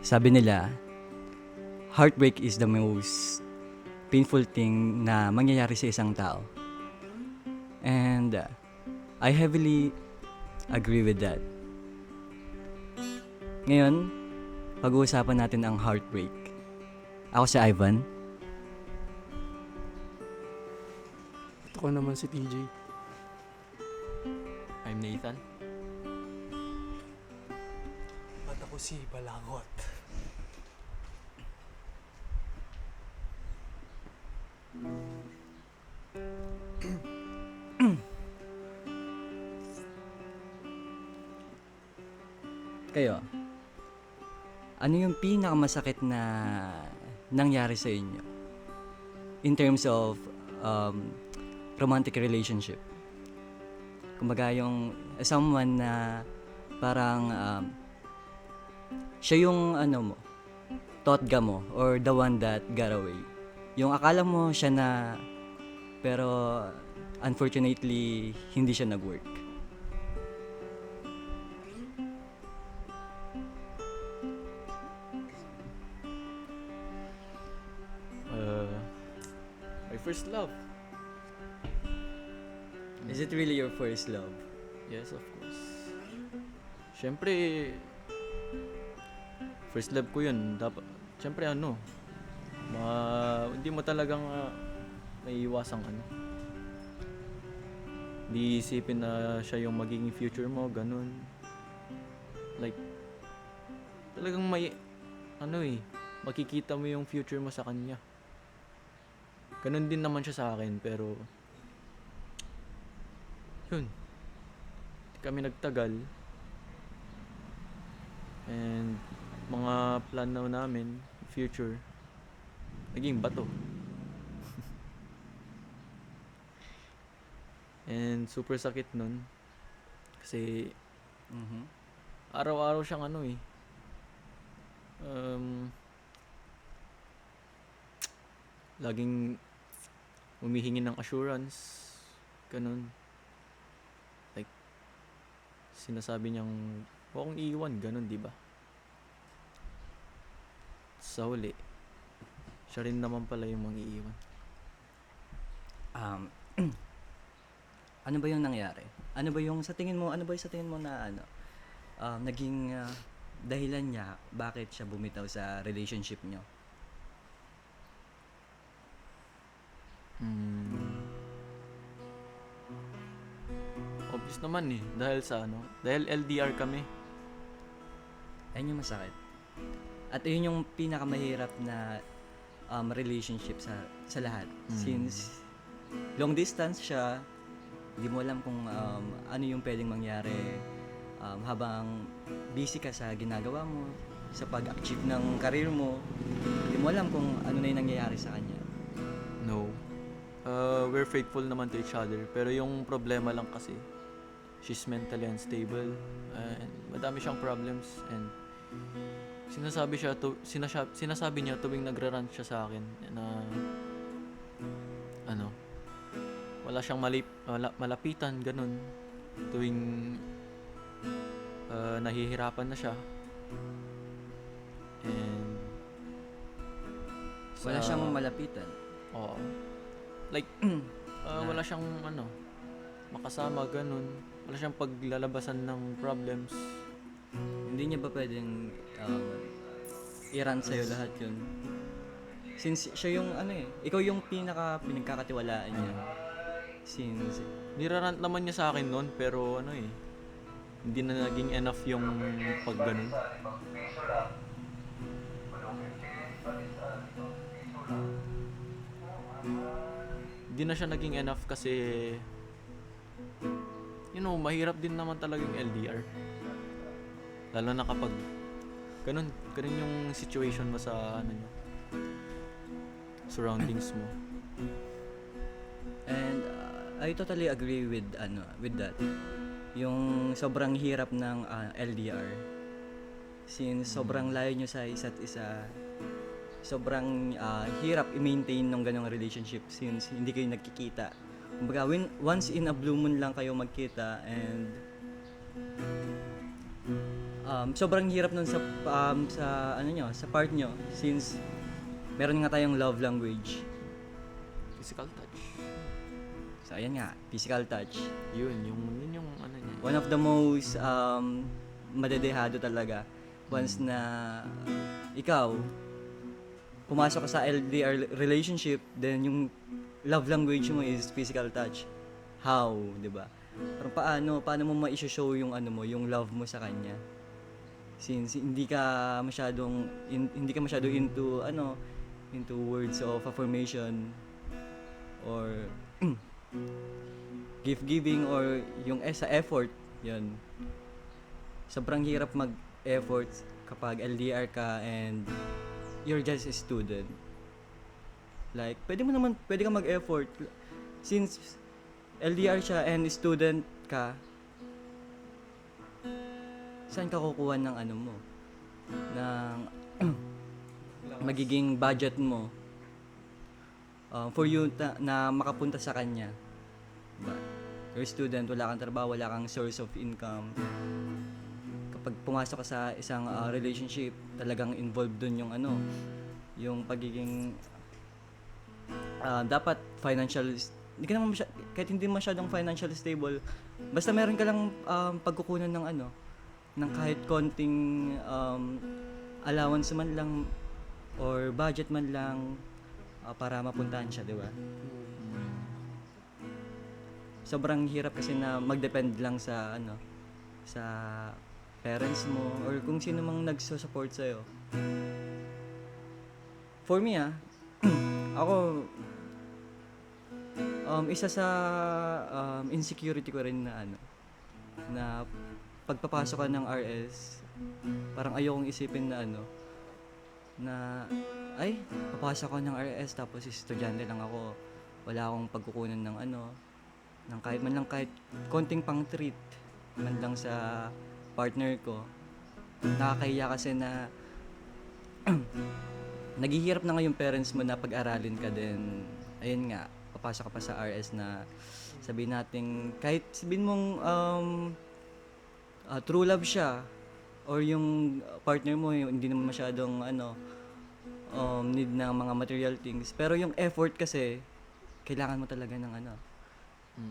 Sabi nila, heartbreak is the most painful thing na mangyayari sa isang tao. And I heavily agree with that. Ngayon, pag-uusapan natin ang heartbreak. Ako si Ivan. Ako naman si TJ. I'm Nathan. At ako si Balangot. Kayo, ano yung pinakamasakit na nangyari sa inyo in terms of romantic relationship? Kumbaga yung someone na parang siya yung ano mo, totga mo, or the one that got away. Yung akala mo siya na, pero unfortunately hindi siya nag-work. My first love. Is it really your first love? Yes, of course. Siyempre, first love ko yun. Siyempre hindi mo talagang maiiwasang Hindi isipin na siya yung magiging future mo, ganun. Like, talagang makikita mo yung future mo sa kanya. Ganun din naman siya sa akin, pero yun, di kami nagtagal, and mga plan na namin future naging bato. And super sakit nun kasi araw-araw siyang laging humihingi ng assurance, ganun. Like, sinasabi niyang huwag akong iiwan, ganun, di ba? Sa huli, siya rin naman pala yung mang-iiwan. Ano ba yung nangyari? Ano ba yung sa tingin mo na naging dahilan niya bakit siya bumitaw sa relationship niyo? Obvious naman dahil LDR kami. Ayun yung masakit. At yun yung pinakamahirap na relationship sa lahat. Since long distance siya, hindi mo alam kung ano yung pwedeng mangyari habang busy ka sa ginagawa mo, sa pag-achieve ng career mo. Hindi mo alam kung ano na yung nangyayari sa kanya. No. We're faithful naman to each other. Pero yung problema lang kasi, she's mentally unstable. And madami siyang problems. And sinasabi niya tuwing nagra-rant siya sa akin na wala siyang malapitan, ganun. Tuwing nahihirapan na siya. And Wala siyang malapitan. Oo. Like, wala siyang makasama, ganun. Wala siyang paglalabasan ng problems. Hindi niya ba pwedeng i-rant sa'yo lahat yun? Since siya yung ikaw yung pinagkakatiwalaan niya. Since Nirarant naman niya sa akin noon, pero hindi na naging enough yung pag ganun. Hindi na siya naging enough kasi mahirap din naman talaga yung LDR. Lalo na kapag ganun yung situation mo sa surroundings mo. And I totally agree with that. Yung sobrang hirap ng LDR. Since sobrang layo nyo sa isa't isa, sobrang hirap i-maintain ng ganong relationship since hindi kayo nagkikita. Kumbaga, once in a blue moon lang kayo magkita, and sobrang hirap nun sa ano nyo, sa part nyo, since meron nga tayong love language. Physical touch. So ayan nga, physical touch. Yun yung ano niya. One of the most madedehado talaga once na ikaw pumasok ka sa LDR relationship, then yung love language mo is physical touch. How, 'di ba? Pero paano mo ma-show yung ano mo, yung love mo sa kanya? Since hindi ka masyadong into into words of affirmation or gift giving or yung sa effort, yun. Sobrang hirap mag-effort kapag LDR ka and you're just a student. Like, pwede ka mag-effort since LDR siya and student ka. Saan ka kukuha ng ano mo? Ng magiging budget mo for you na makapunta sa kanya. Diba? You're a student, wala kang trabaho, wala kang source of income. Kapag pumasok ka sa isang relationship, talagang involved dun yung yung pagiging dapat hindi ka naman kahit hindi masyadong financially stable, basta meron ka lang pagkukunan ng ng kahit konting allowance man lang or budget man lang para mapuntahan siya, di ba? Sobrang hirap kasi na mag-depend lang sa sa parents mo or kung sino mang nagso-support sa'yo. For me ako isa sa insecurity ko rin na na pagpapasok ka ng RS, parang ayokong isipin na na ay, papasok ako ng RS tapos estudyante lang ako. Wala akong pagkukunan ng ng kahit konting pang treat man lang sa partner ko. Nakakahiya kasi na naghihirap na nga yung parents mo na pag-aralin ka din. Ayun nga, papasok ka pa sa RS na sabihin natin, kahit sabihin mong true love siya or yung partner mo yung hindi naman masyadong need ng mga material things, pero yung effort kasi kailangan mo talaga ng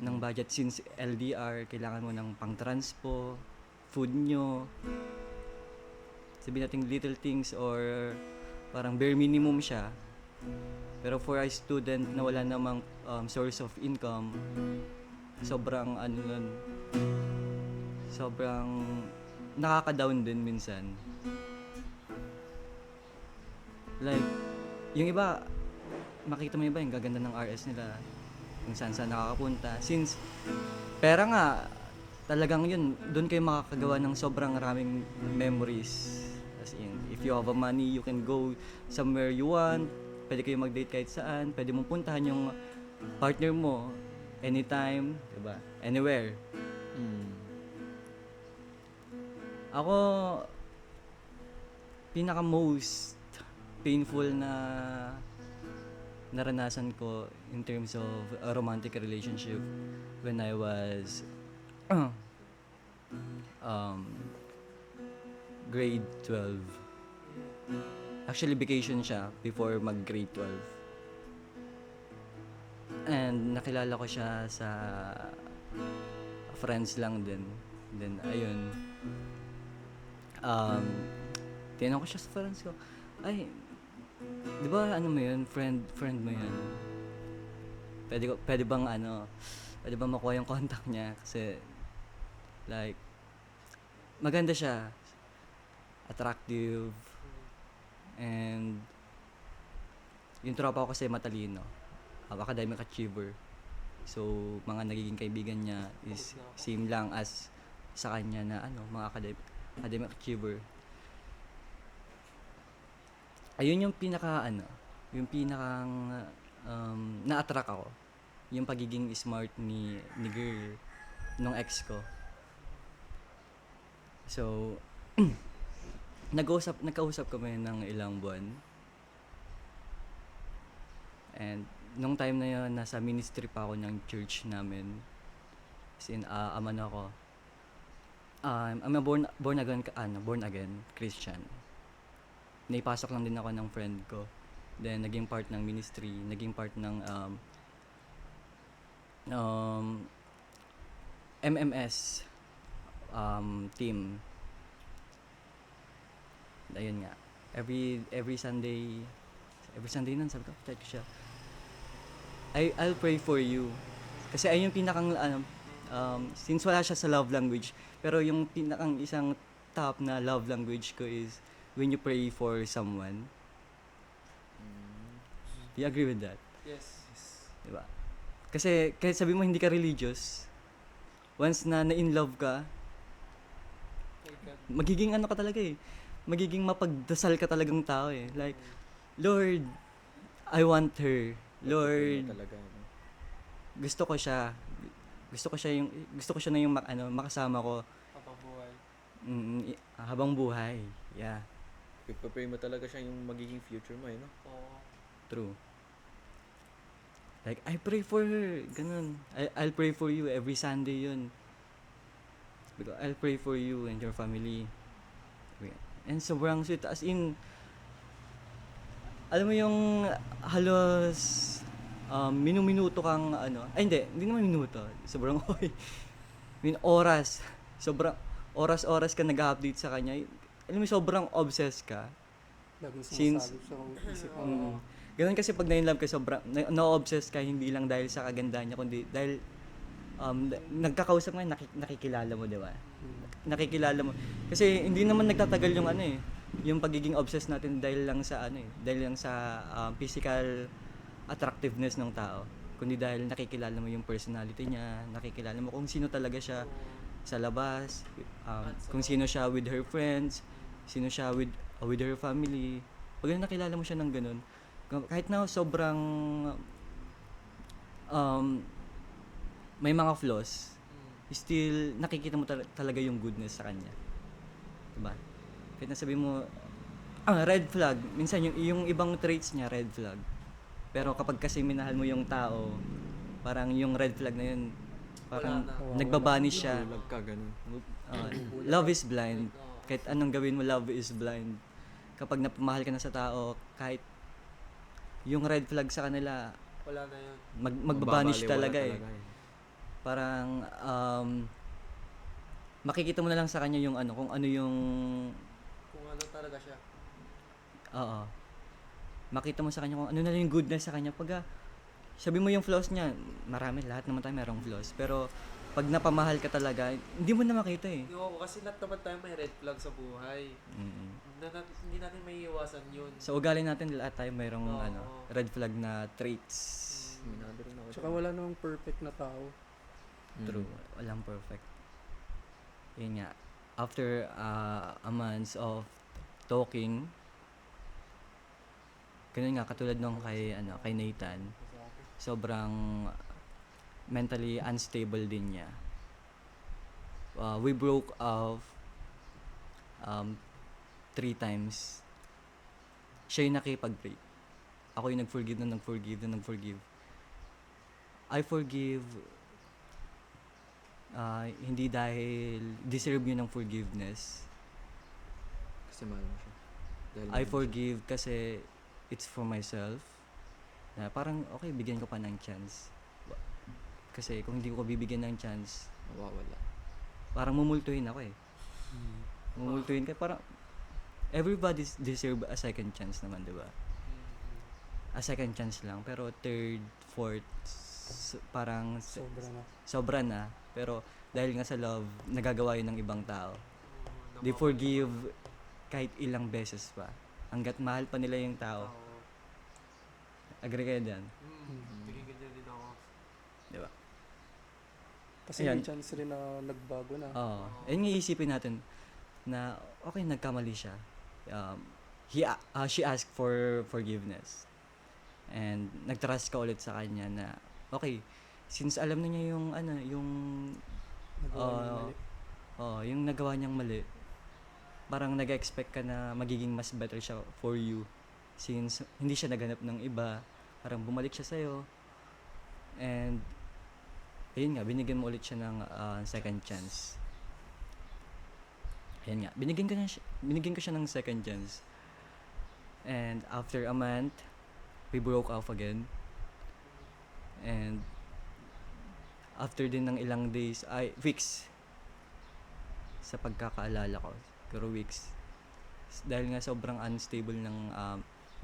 ng budget since LDR, kailangan mo ng pang-transpo, food nyo, sabihin natin little things or parang bare minimum siya. Pero for a student na wala namang source of income, sobrang sobrang nakaka-down din minsan. Like, yung iba, makita mo yung iba, yung gaganda ng RS nila, kung saan nakakapunta. Since, pera nga, talagang yun, doon kayo makakagawa ng sobrang maraming memories. As in, if you have a money, you can go somewhere you want, pwede kayo mag-date kahit saan, pwede mong puntahan yung partner mo, anytime, diba? Anywhere. Ako, pinaka-most painful na naranasan ko in terms of a romantic relationship when I was grade 12. Actually, vacation siya before mag-grade 12. And nakilala ko siya sa friends lang din. Then, ayun. Tinanong ko siya sa friends ko, ay, di ba mo yun? Friend mo yun? Pwede bang pwede bang makuha yung contact niya? Kasi, like, maganda siya. Attractive. And, yung tropa ko kasi matalino. Academic achiever. So, mga nagiging kaibigan niya is same lang as sa kanya na mga academic achiever. Ayun yung yung pinakang na-attract ako. Yung pagiging smart ni girl nung ex ko. So, nagkausap kami ng ilang buwan. And nung time na yun, nasa ministry pa ako ng church namin. As in, aman ako. I'm a born again Christian. Naipasok lang din ako ng friend ko. Then naging part ng ministry, naging part ng um, MMS team. Ayun nga. Every Sunday nun sabi ko, chat ko siya. I'll pray for you. Kasi ayun yung pinakang since wala siya sa love language, pero yung pinakang isang top na love language ko is when you pray for someone. Do you agree with that? Yes. Diba? Kasi kahit sabi mo hindi ka religious, once na in love ka, magiging ano ka talaga eh. Magiging mapagdasal ka talagang tao eh. Like, Lord, I want her. Lord, Talaga. No? gusto ko siya. Gusto ko siya na yung makasama ko Habang buhay. habang buhay. Yeah, Pipapray mo talaga siya yung magiging future mo, no? Oo. true. Like, I pray for her. Ganun. I'll pray for you every Sunday yun. Because I'll pray for you and your family. And sobrang sweet. As in, alam mo yung halos minuto kang ay hindi naman minuto. Sobrang oras. Sobrang oras ka nag-update sa kanya. Alam mo, sobrang obsessed ka. Laging Since- sinasabi sa isip mo. Mm. Ganun kasi pag na-inlove ka, sobrang na-obsessed ka hindi lang dahil sa kagandahan niya, kundi dahil nagkakausap mo, nakikilala mo, di ba? Nakikilala mo. Kasi hindi naman nagtatagal yung yung pagiging obsessed natin dahil lang sa dahil lang sa physical attractiveness ng tao, kundi dahil nakikilala mo yung personality niya, nakikilala mo kung sino talaga siya sa labas, kung sino siya with her friends, sino siya with her family. Pag nakilala mo siya ng ganun, kahit na sobrang may mga flaws, still nakikita mo talaga yung goodness sa kanya. Diba? Kahit na sabi mo, red flag. Minsan yung ibang traits niya, red flag. Pero kapag kasi minahal mo yung tao, parang yung red flag na yun, parang Wala na. nagbabanish siya. Bulag ka, ganun. Love is blind. Kahit anong gawin mo, love is blind. Kapag napamahal ka na sa tao, kahit yung red flag sa kanila, Wala na yun. magbabanish Mababaliwala talaga eh. Parang makikita mo na lang sa kanya yung kung ano yung Kung ano talaga siya. oo. Makita mo sa kanya kung ano na lang yung goodness sa kanya. Pag sabi mo yung flaws niya, marami, lahat naman tayo merong flaws. Pero pag napamahal ka talaga, hindi mo na makita eh. Oo, kasi lahat naman tayo may red flag sa buhay. Mm-mm. Hindi natin may iwasan yun. Sa ugali natin, lahat tayo mayroong Oo. red flag na traits. Minado rin ako. Tsaka wala namang perfect na tao. True. Walang perfect. Yun nga. After a month of talking, ganun nga, katulad nung kay Nathan, sobrang mentally unstable din niya. We broke off 3 times. Siya yung nakipag-break. Ako yung nag-forgive. I forgive hindi dahil deserve niya ng forgiveness. Kasi mahal mo siya. Dahil I mahal mo forgive kasi it's for myself. Na parang okay, bigyan ko pa ng chance. Kasi kung hindi ko bibigyan ng chance, siya. Mawawala. parang mumultuhin ako eh. Mumultuhin ka, parang everybody deserve a second chance naman, di ba? A second chance lang, pero third, fourth, parang Sobra na. sobra na. Pero dahil nga sa love, nagagawa yun ng ibang tao. They forgive kahit ilang beses pa. Hanggat mahal pa nila yung tao. Agree kayo dyan? Ganyan din ako. Di ba? Kasi Ayan. may chance rin na nagbago na. Oo. Ayun yung iisipin natin na okay, nagkamali siya. She asked for forgiveness. And nagtrust ka ulit sa kanya na okay, since alam na niya yung Nagawa niya mali. yung nagawa niyang mali, parang nag-expect ka na magiging mas better siya for you since hindi siya naghanap ng iba, parang bumalik siya sa'yo, and ayun nga, binigyan mo ulit siya ng second chance. Ayan nga, binigyan ko siya ng second chance. And after a month, we broke off again. And after din ng ilang days, weeks, sa pagkakaalala ko, pero weeks. Dahil nga sobrang unstable ng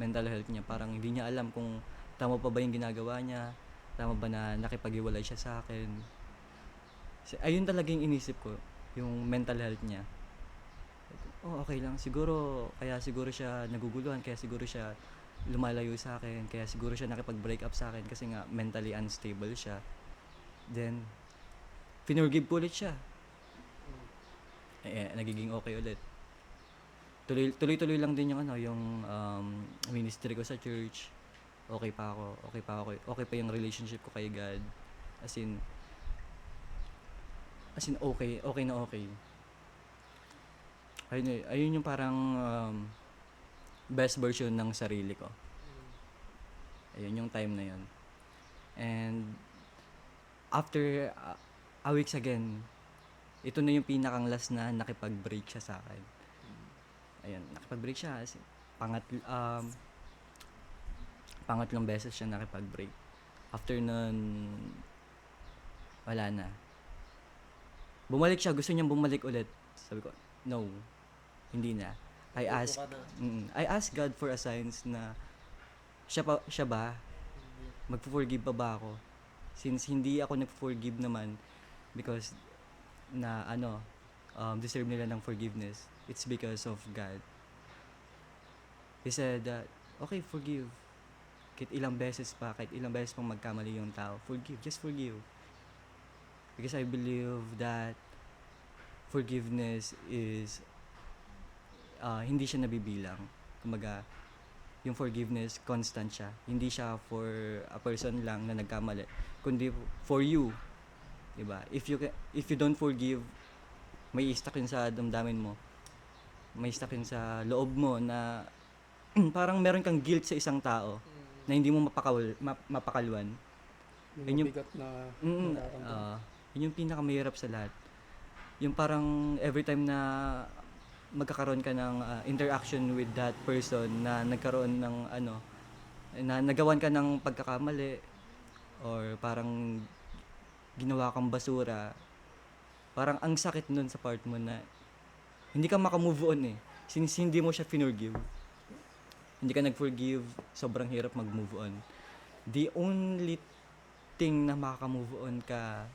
mental health niya, parang hindi niya alam kung tama pa ba yung ginagawa niya, tama ba na nakipag-iwalay siya sa akin. Ayun talaga yung inisip ko, yung mental health niya. Oh, okay lang. Kaya siguro siya naguguluhan, kaya siguro siya lumalayo sa akin, kaya siguro siya nakipag-break up sa akin kasi nga mentally unstable siya. Then, finurgive ko ulit siya. Nagiging okay ulit. Tuloy-tuloy lang din yung ministry ko sa church. Okay pa ako. Okay pa yung relationship ko kay God. As in okay na okay. Ayun yung parang best version ng sarili ko. Ayun yung time na yun. And after a weeks again, ito na yung pinakang last na nakipag-break siya sa akin. Ayun, nakipag-break siya. Pangatlong beses siya nakipag-break. After nun, wala na. Bumalik siya, gusto niyang bumalik ulit. Sabi ko, no, hindi na. I asked God for a signs na siya ba? Magpo-forgive pa ba ako? Since hindi ako nag-forgive naman because na deserve nila ng forgiveness, it's because of God. He said that, okay, forgive. Kahit ilang beses pang magkamali yung tao, forgive, just forgive. Because I believe that forgiveness is hindi siya nabibilang. Kumbaga, yung forgiveness constant siya. Hindi siya for a person lang na nagkamali, kundi for you. 'Di ba? If you don't forgive, may stuck yun sa damdamin mo. May stuck yun sa loob mo na parang meron kang guilt sa isang tao na hindi mo mapakalwan. Yung Yun mabigat na Mm, nararamdaman. yun yung pinakamahirap sa lahat. Yung parang every time na magkakaroon ka ng interaction with that person na nagkaroon ng na nagawan ka ng pagkakamali or parang ginawa kang basura, parang ang sakit nun sa part mo na hindi ka makamove on eh. Since hindi mo siya finurgive, hindi ka nag-forgive, sobrang hirap mag-move on. The only thing na makaka-move on ka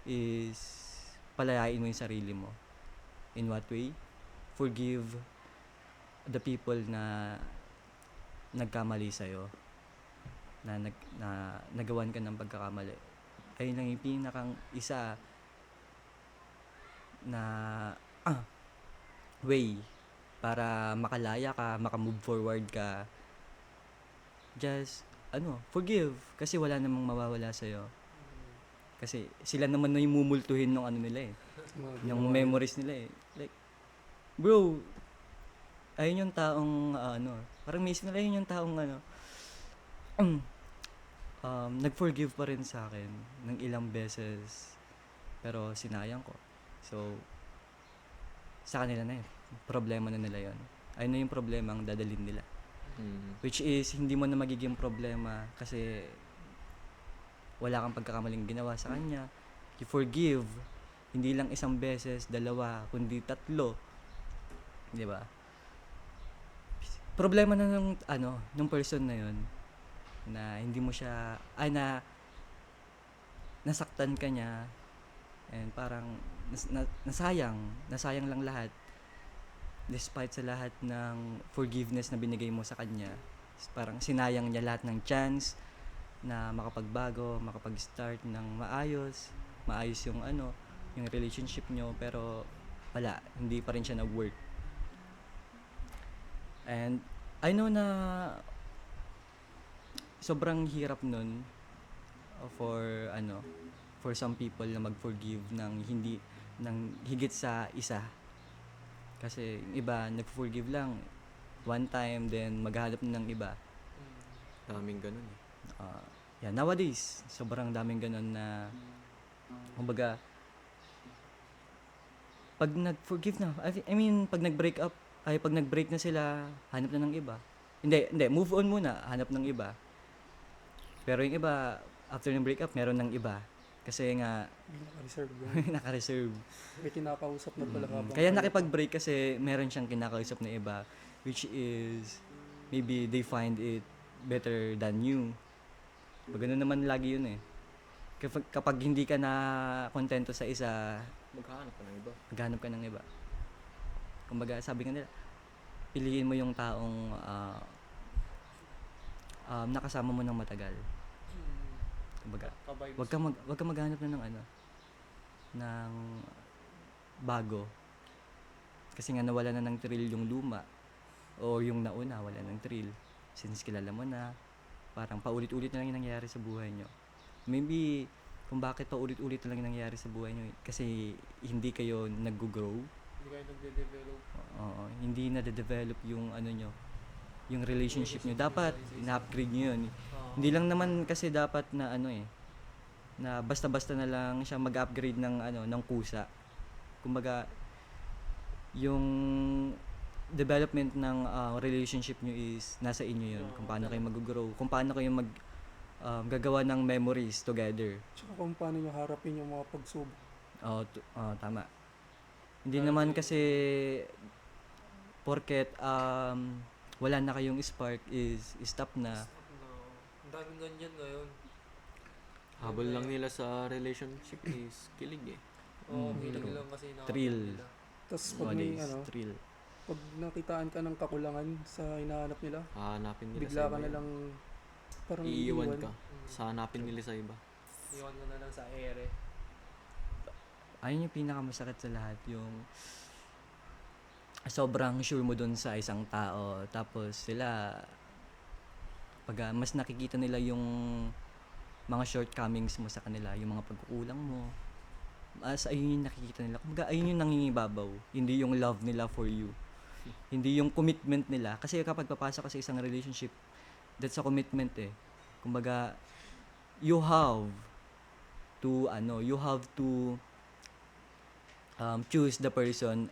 is palayain mo yung sarili mo. In what way? Forgive the people na nagkamali sa'yo, na nagawan ka ng pagkakamali. Ayun lang yung pinakang isa na way para makalaya ka, makamove forward ka. Just forgive kasi wala namang mawawala sa'yo. Kasi sila naman na yung mumultuhin ng nila eh. Mga Yung ginawa memories nila eh. Like, bro, ayun yung taong parang mismo nila yun yung taong nag-forgive pa rin sa akin ng ilang beses. Pero sinayang ko. So, sa kanila na yun. Problema na nila yun. Ayun na yung problema ang dadalhin nila. Which is, hindi mo na magiging problema kasi wala kang pagkakamaling ginawa sa kanya. You forgive, hindi lang isang beses, dalawa, kundi 3. Di ba? Problema na nung person na yun na hindi mo siya, nasaktan ka niya and parang nasayang lang lahat despite sa lahat ng forgiveness na binigay mo sa kanya. Parang sinayang niya lahat ng chance na makapagbago, makapag-start ng maayos yung relationship nyo, pero wala, hindi pa rin siya nag-work. And I know na sobrang hirap nun for some people na mag-forgive ng higit sa isa. Kasi yung iba nag-forgive lang one time then maghahanap ng iba. Daming ganun eh. Nowadays sobrang daming ganun na kumbaga pag nag-forgive na, I mean, pag nag-break up, pag nag-break na sila, hanap na ng iba. Hindi, move on muna, hanap ng iba. Pero yung iba, after ng break up, meron ng iba. Kasi nga, Hindi naka-reserve yun. naka-reserve. May kinakausap na pala habang Kaya kayo- nakipag-break kasi meron siyang kinakausap na iba, which is, maybe they find it better than you. Pag ganun naman lagi yun eh. Kapag hindi ka na kontento sa isa, Maghahanap ka ng iba. maghanap ka ng iba. Kumbaga, sabi nga nila, piliin mo yung taong nakasama mo ng matagal. Kumbaga, wag ka maghanap na ng ng bago. Kasi nga nawala na ng thrill yung luma o yung nauna, wala ng thrill. Since kilala mo na, parang paulit-ulit na lang yung nangyayari sa buhay nyo. Maybe, kung bakit paulit-ulit na lang yung nangyayari sa buhay nyo, kasi hindi kayo nag-grow. Hindi kayo nagde-develop. Oo, hindi na-develop yung nyo, yung relationship nyo. Dapat, ina-upgrade nyo yun. Hindi lang naman kasi dapat na na basta-basta na lang siya mag-upgrade ng ng kusa. Kumbaga, yung development ng relationship nyo is nasa inyo yun. Kung paano kayo mag-grow, kung paano kayo gagawa ng memories together. Tsaka kung paano nyo harapin yung mga pagsubok. Tama. Hindi naman kasi porket wala na kayong spark is stop na. Ang daming ganyan ngayon. Habol lang nila sa relationship is kilig eh. Oo, Mm, hilig true. lang kasi nakakapag Thrill. nila. Tapos pag may Nowadays, thrill. pag nakitaan ka ng kakulangan sa hinahanap nila, Hahanapin nila bigla sa ka iba na yun. lang parang Iiwan iiwan. ka. Sa hanapin nila sa iba. Iwan mo na lang sa ere. Ayun yung pinakamasakit sa lahat, yung sobrang sure mo dun sa isang tao, tapos sila pag mas nakikita nila yung mga shortcomings mo sa kanila, yung mga pagkukulang mo, mas ayun yung nakikita nila. Kumbaga ayun yung nangingibabaw, hindi yung love nila for you, hindi yung commitment nila. Kasi kapag papasok ka sa isang relationship, that's a commitment eh. Kumbaga, you have to choose the person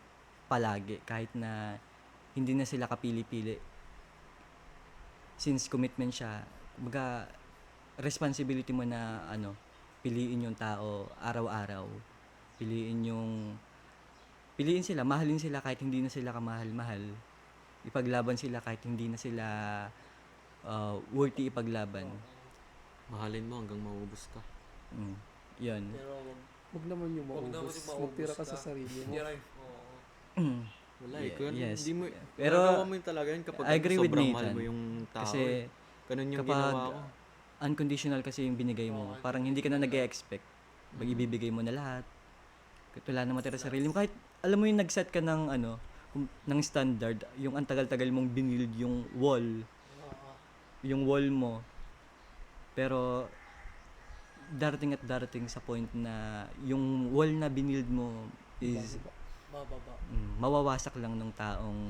palagi kahit na hindi na sila kapili-pili. Since commitment siya, kumbaga responsibility mo na piliin yung tao araw-araw. Piliin sila, mahalin sila kahit hindi na sila kamahal-mahal. Ipaglaban sila kahit hindi na sila worthy ipaglaban. Mahalin mo hanggang maubos ka. Yun. Pero Huwag naman yung Huwag naman maubos. yung maubos Magtira ka sa ka. sarili mo. hindi rin. Oo. Wala eh. Kung Yes. hindi mo, Pero, nagawa mo yun talaga yun kapag I agree with sobrang mahal Nathan. mo yung tao. Kasi Ganun yung kapag ginawa ko. unconditional kasi yung binigay mo, parang hindi ka na nag-e-expect. Ibibigay mo na lahat. Kahit wala na matira sa sarili mo. Kahit alam mo yung nag-set ka ng ng standard, yung ang tagal-tagal mong binild yung wall mo. Pero darating sa point na yung wall na binild mo is Bababa. mawawasak lang ng taong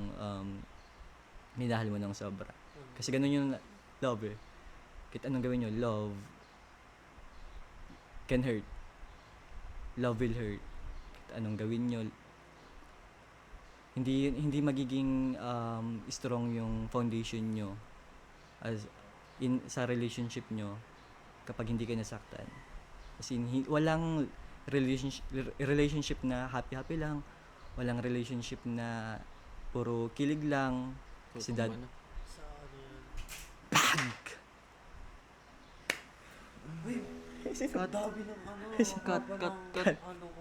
minahal mo ng sobra. Kasi ganun yung love eh. Kahit anong gawin nyo, love can hurt. Love will hurt. Kahit anong gawin nyo, hindi magiging strong yung foundation nyo sa relationship nyo kapag hindi kayo nasaktan. As in, walang relationship na happy-happy lang. Walang relationship na puro kilig lang. Kasi Tutumba na. Sa ano yan? Kadabi ng ano. Cut. Ano ko.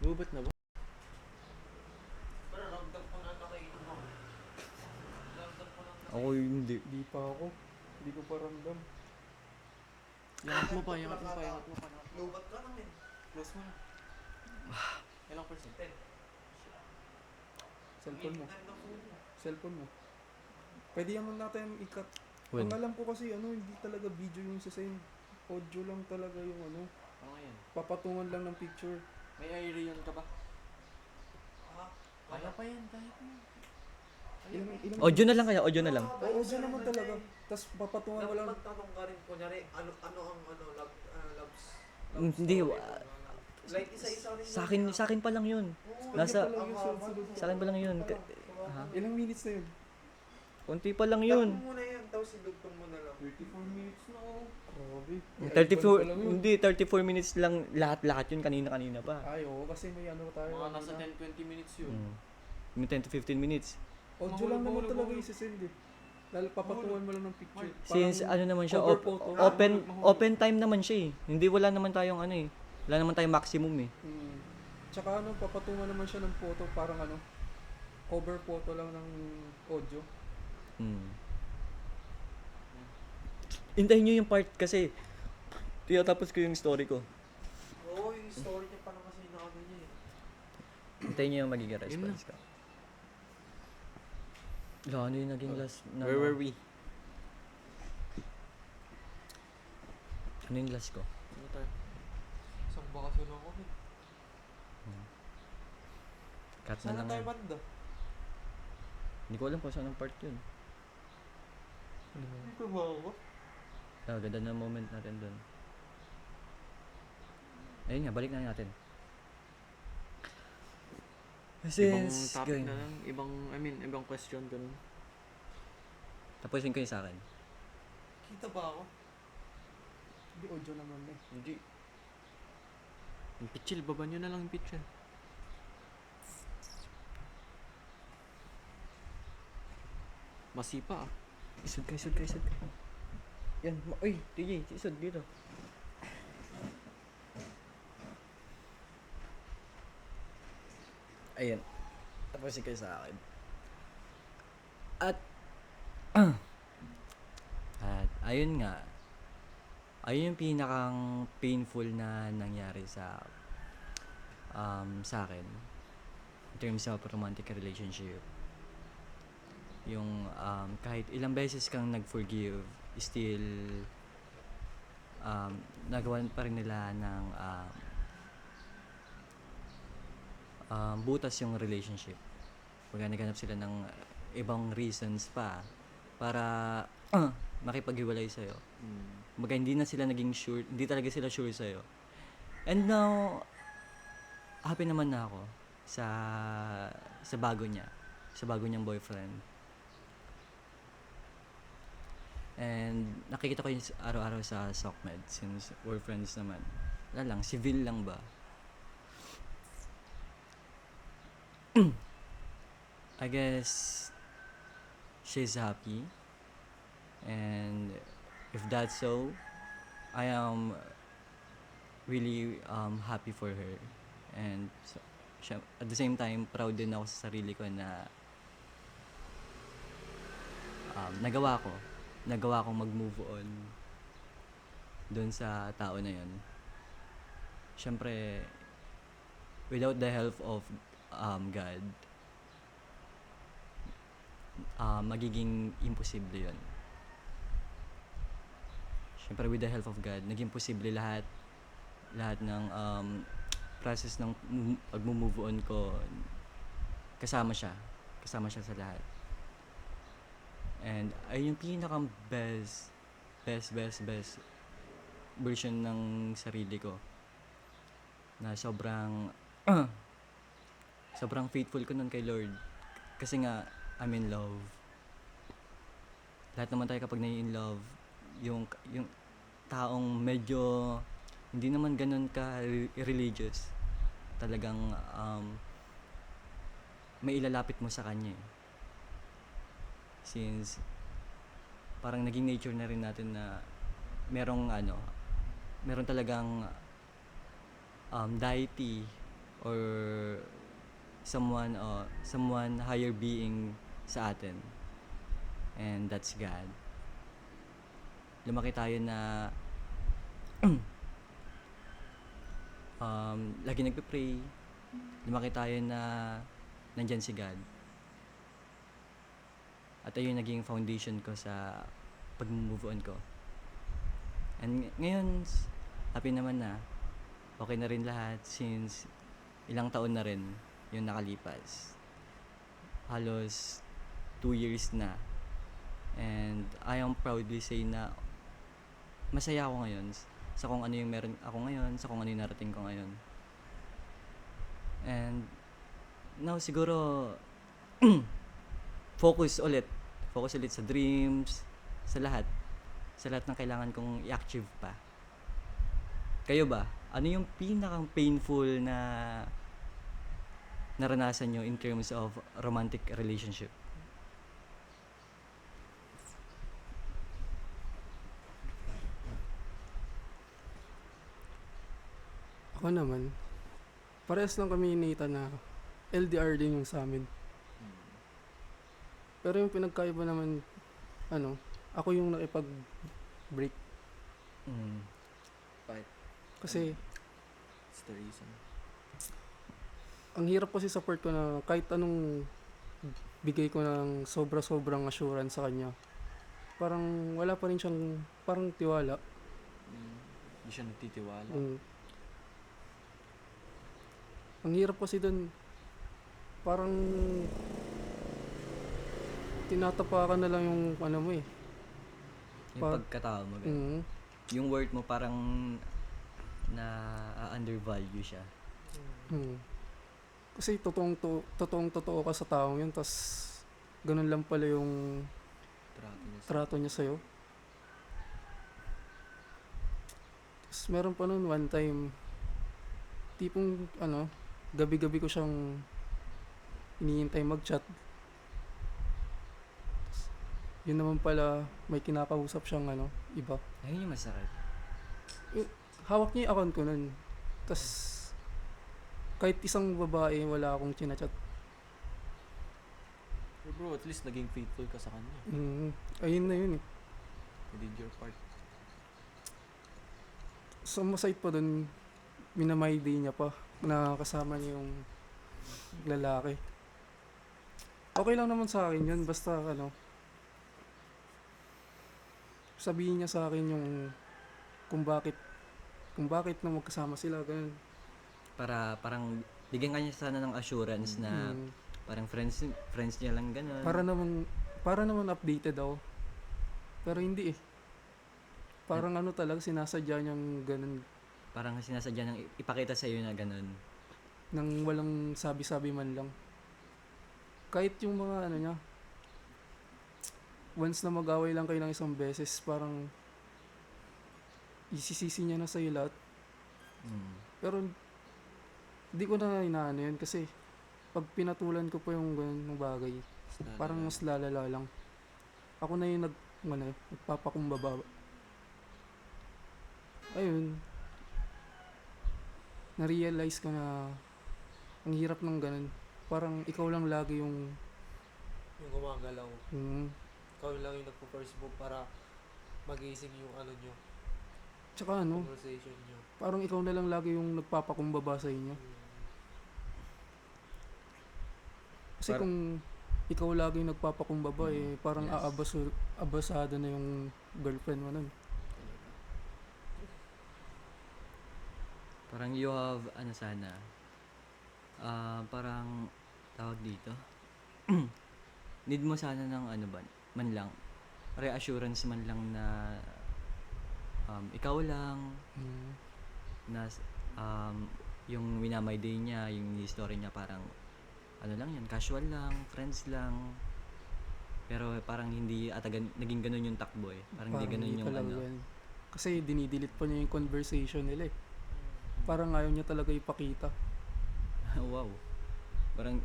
Gubat na ba? Pero ramdam ko na nakainom ako. Ramdam ko lang Ako hindi. Di pa ako. Hindi ko pa ramdam. Yangat mo pa. Lubat ka namin. Close mo na. Ilang percent? Cellphone mo. Cellphone mo. Pwede naman natin i-cut. When? Ang alam ko kasi hindi talaga video yung sasend. Audio lang talaga yung Ano yan? papatungan lang ng picture. May Irion ka ba? Kaya pa yan kahit Ilang Audio na lang kaya, audio na lang. audio naman talaga. Tapos papatungan mo lang. Magtanong ka rin, kunyari, ano ang loves? Hindi, Like, isa-isa rin. Sa akin pa lang yun. Kanya Nasa- pa lang yun, sunod-sunod. Sa akin pa lang yun. Ha? Ilang minutes na yun? Konti pa lang yun. Takbo muna yan, tapos idugtong mo na lang. 34 minutes na oh. Grabe. 34, hindi, 34 minutes lang lahat-lahat yun kanina pa. Ay, oo, kasi may ano tayo. Mga ano nasa na. 10-20 minutes yun. May 10 to 15 minutes. Audio lang naman Mahulog, talaga mahulog. isisend eh. Lalo papatungan mo lang ng picture. Since Parang ano naman siya, cover photo. open time naman siya eh. Hindi wala naman tayong ano eh. Wala naman tayong maximum eh. Tsaka ano, papatungan naman siya ng photo, parang ano, cover photo lang ng audio. Hintayin nyo yung part kasi tinatapos ko yung story ko. Oo, yung story niya pa naman kasi nakano niya eh. Hintayin nyo yung magiging Yun response ko. Ano yung naging last na... Where were we? Ano yung last ko? Ano tayo? Isang bakasyon ako eh. Cut na Saan lang. na tayo yan. banda? Hindi ko alam kung saan ang part yun. Dito ba ako? Ganda na moment natin dun. Ayun nga, balik na natin. Ibang topic na lang. Ibang question ganun. Tapusin ko yung sa akin. Kita ba ako? Hindi, audio naman eh. Hindi. Yung pitchil, baba nyo na lang yung pitchil. Masipa ah. Isod ka. Yan, uy, TJ, isod dito. Ayan. Tapos kayo sa akin. At ayun nga. Ayun yung pinakang painful na nangyari sa akin in terms of romantic relationship. Yung kahit ilang beses kang nag-forgive, still nagawan pa rin nila ng butas yung relationship. Pagka naghanap sila ng ibang reasons pa para makipaghiwalay sa'yo. Kumbaga hindi na sila naging sure, hindi talaga sila sure sa'yo. And now, happy naman na ako sa bago niya, sa bago niyang boyfriend. And nakikita ko yung araw-araw sa SOCMED since we're friends naman. Wala lang, civil lang ba? I guess she's happy. And if that's so, I am really happy for her. And so, at the same time, proud din ako sa sarili ko na nagawa kong mag-move on doon sa tao na yun. Siyempre, without the help of God, magiging imposible yun. Siyempre, with the help of God, naging posible lahat ng process ng pag-move on ko. Kasama siya sa lahat. And ayun yung pinakang best version ng sarili ko. Na sobrang faithful ko nun kay Lord. Kasi nga, I'm in love. Lahat naman tayo kapag in love, yung taong medyo hindi naman ganun ka religious. Talagang may ilalapit mo sa kanya eh. Since parang naging nature na rin natin na meron talagang deity or someone higher being sa atin, and that's God. Lumaki tayo na lagi nagpe-pray. Lumaki tayo na nandyan si God. At ayun naging foundation ko sa pag-move on ko. And ngayon, happy naman na. Okay na rin lahat since ilang taon na rin yung nakalipas. Halos 2 years na. And I am proudly say na masaya ako ngayon sa kung ano yung meron ako ngayon, sa kung ano yung narating ko ngayon. And now siguro focus ulit. Focus ulit sa dreams, sa lahat. Sa lahat ng kailangan kong i-achieve pa. Kayo ba? Ano yung pinakang painful na naranasan nyo in terms of romantic relationship? Ako naman, parehas lang kami ni Nathan na LDR din yung sa amin. Pero yung pinagkaiba naman, ako yung nakipag-break. Mm. Kasi That's the reason. ang hirap kasi sa part ko na kahit anong bigay ko ng sobra-sobrang assurance sa kanya, parang wala pa rin siyang parang tiwala. Hindi siya nagtitiwala. Ang hirap kasi dun, parang tinatapakan na lang yung mo eh. Yung Pa- pagkatao mo. ganun. Yung word mo parang na undervalue siya. Kasi totoong-totoo ka sa taong yun, tas ganun lang pala yung Trato niya sa trato niya sa'yo. Tapos meron pa nun one time, tipong gabi-gabi ko siyang iniintay mag-chat. Tas, yun naman pala, may kinakausap siyang iba. Ayun yung masakit. Hawak niya yung account ko nun. Tas, kahit isang babae, wala akong chinachat. Pero bro, at least naging faithful ka sa kanya. Ayun na yun eh. You did your part. Sa masayit pa dun, minamay day niya pa na kasama niya yung lalaki. Okay lang naman sa akin yun, basta sabihin niya sa akin yung kung bakit na magkasama sila, ganun. Para parang bigyan ka niya sana ng assurance na Mm. parang friends niya lang ganun. Para naman updated ako. Pero hindi eh. Parang talaga sinasadya niyang ganun Parang sinasadya nang ipakita sa iyo na ganun. nang walang sabi-sabi man lang. Kahit yung mga niya, once na mag-away lang kayo ng isang beses, parang isisisi niya na sa'yo lahat. Mm. Pero hindi ko na inaano yun kasi pag pinatulan ko pa yung ganun ng bagay, parang mas lalala lang. Ako na yung nagpapakumbaba. Ayun. Na-realize ko na ang hirap ng ganun. Parang ikaw lang lagi yung Yung gumagalaw. mm, Ikaw lang yung nagpo-first move para magising yung nyo, tsaka conversation nyo. parang ikaw na lang lagi yung nagpapakumbaba sa inyo. Kasi Par- kung ikaw lagi yung nagpapakumbaba parang Yes. abasado na yung girlfriend mo nun. Parang you have sana parang tawag dito. Need mo sana ng man lang reassurance man lang na ikaw lang Mm. na yung minamay day niya, yung story niya parang lang yan, casual lang, friends lang. Pero parang hindi naging ganun yung takbo eh. Parang hindi ganun yung talaga yan. Kasi dinidelete pa niya yung conversation nila eh. Parang ayaw niya talaga ipakita. Wow. Parang